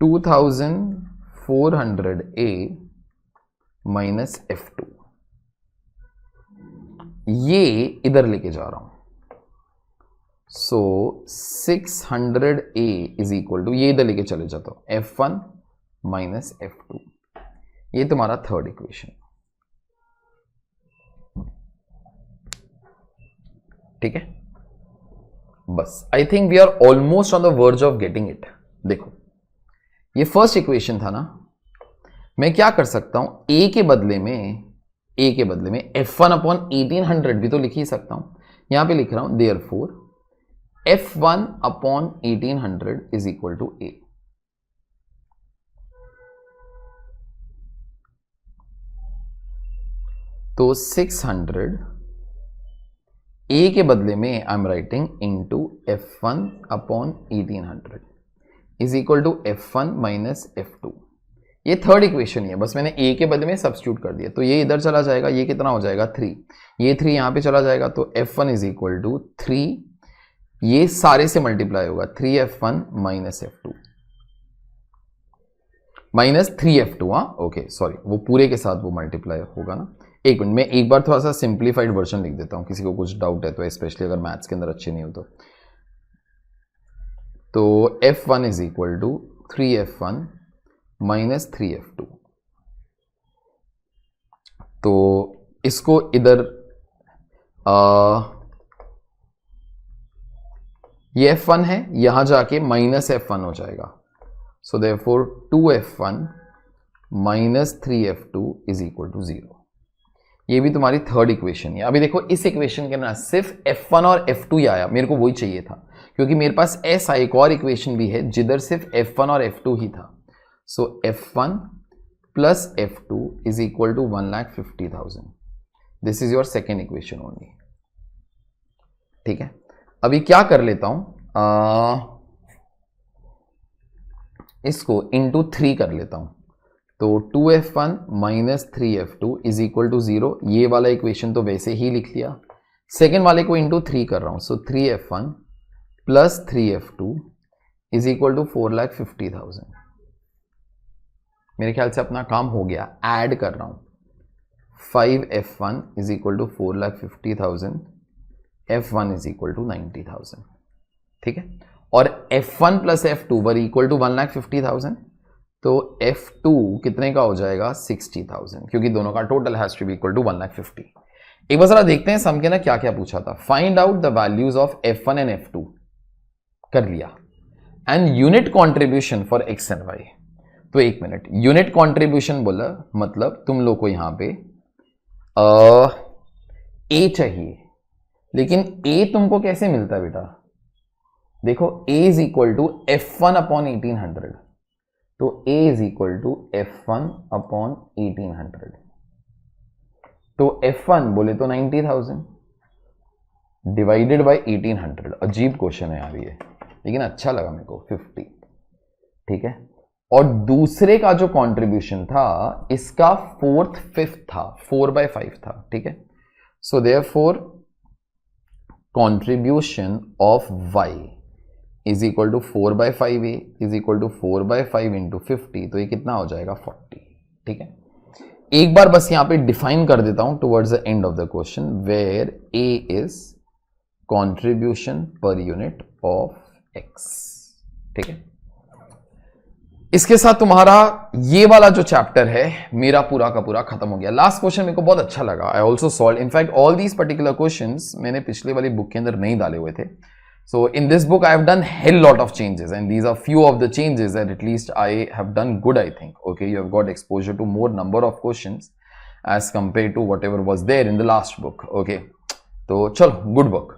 2400A minus F2। ये इधर लेके जा रहा हूं, सो 600A इज इक्वल टू, ये इधर लेके चले जाता हूं, F1 माइनस F2। ये तुम्हारा थर्ड इक्वेशन, ठीक है। बस I think we are almost on the verge of getting it. देखो ये फर्स्ट इक्वेशन था ना, मैं क्या कर सकता हूं, a के बदले में F1 अपॉन 1800 भी तो लिख ही सकता हूं। यहां पे लिख रहा हूं therefore F1 upon 1800 is equal to a। तो 600 a के बदले में I am writing into F1 upon 1800 is equal to F1 minus F2। ये थर्ड इक्वेशन ही है, बस मैंने a के बदले में सब्स्टिट्यूट कर दिया। तो ये इधर चला जाएगा, ये कितना हो जाएगा 3, ये 3 यहां पे चला जाएगा, तो F1 इज इक्वल टू 3, ये सारे से मल्टीप्लाई होगा 3F1 minus F2 minus 3F2। हाँ ओके सॉरी, वो पूरे के साथ वो मल्टीप्लाई होगा ना। एक मिनट, मैं एक बार थोड़ा सा सिंप्लीफाइड वर्जन लिख देता हूं, किसी को कुछ डाउट है तो, स्पेशली अगर मैथ्स के अंदर अच्छे नहीं हो तो F1 is equal to 3F1 minus 3F2। तो इसको इधर ये F1 है, यहां जाके माइनस F1 हो जाएगा, so therefore 2F1 minus 3F2 is equal to 0। ये भी तुम्हारी थर्ड इक्वेशन है। अभी देखो इस इक्वेशन के अंदर सिर्फ F1 और F2 ही आया, मेरे को वही चाहिए था, क्योंकि मेरे पास ऐसा एक और इक्वेशन भी है जिधर सिर्फ F1 और F2 ही था। So F1 plus F2 is equal to 1,50,000। This is your second equation only, ठीक है। अभी क्या कर लेता हूं, इसको इंटू 3 कर लेता हूं, तो 2F1 minus 3F2 is equal to 0। ये वाला इक्वेशन तो वैसे ही लिख लिया, सेकेंड वाले को इंटू 3 कर रहा हूं, so 3F1 plus 3F2 is equal to 4,50,000। मेरे ख्याल से अपना काम हो गया। ऐड कर रहा हूं, 5F1 is equal to 4,50,000, F1 is equal to 90,000, ठीक है। और F1 plus F2 were equal to 1,50,000, तो F2 कितने का हो जाएगा 60,000, क्योंकि दोनों का total has to be equal to 1,50,000। एक बार जरा देखते हैं सम के ना क्या क्या पूछा था। Find out the values of F1 and F2 कर लिया, and unit contribution for X and Y। तो एक मिनट, यूनिट कॉन्ट्रीब्यूशन बोला मतलब तुम लोग को यहां पे A चाहिए, लेकिन A तुमको कैसे मिलता है बेटा? देखो A is equal to F1 upon 1800, तो A is equal to F1 upon 1800। तो F1 बोले तो 90,000 डिवाइडेड बाय 1800। अजीब क्वेश्चन है यार ये, लेकिन अच्छा लगा मेरे को 50, ठीक है। और दूसरे का जो कंट्रीब्यूशन था इसका 4th 5th था, 4/5 था, ठीक है। So therefore contribution of Y is equal to 4/5A is equal to 4/5 into 50, तो ये कितना हो जाएगा 40, ठीक है। एक बार बस यहां पे डिफाइन कर देता हूं towards the end of the question, where A is contribution per unit of X, ठीक है। इसके साथ तुम्हारा ये वाला जो चैप्टर है मेरा पूरा का पूरा खत्म हो गया। लास्ट क्वेश्चन मेरे को बहुत अच्छा लगा, I also solve, in fact all these particular questions मैंने पिछले वाली बुक के अंदर नहीं डाले हुए थे। So in this book I have done hell lot of changes, and these are few of the changes that at least I have done good, I think. Okay, you have got exposure to more number of questions as compared to whatever was there in the last book. Okay, so chalo, good work.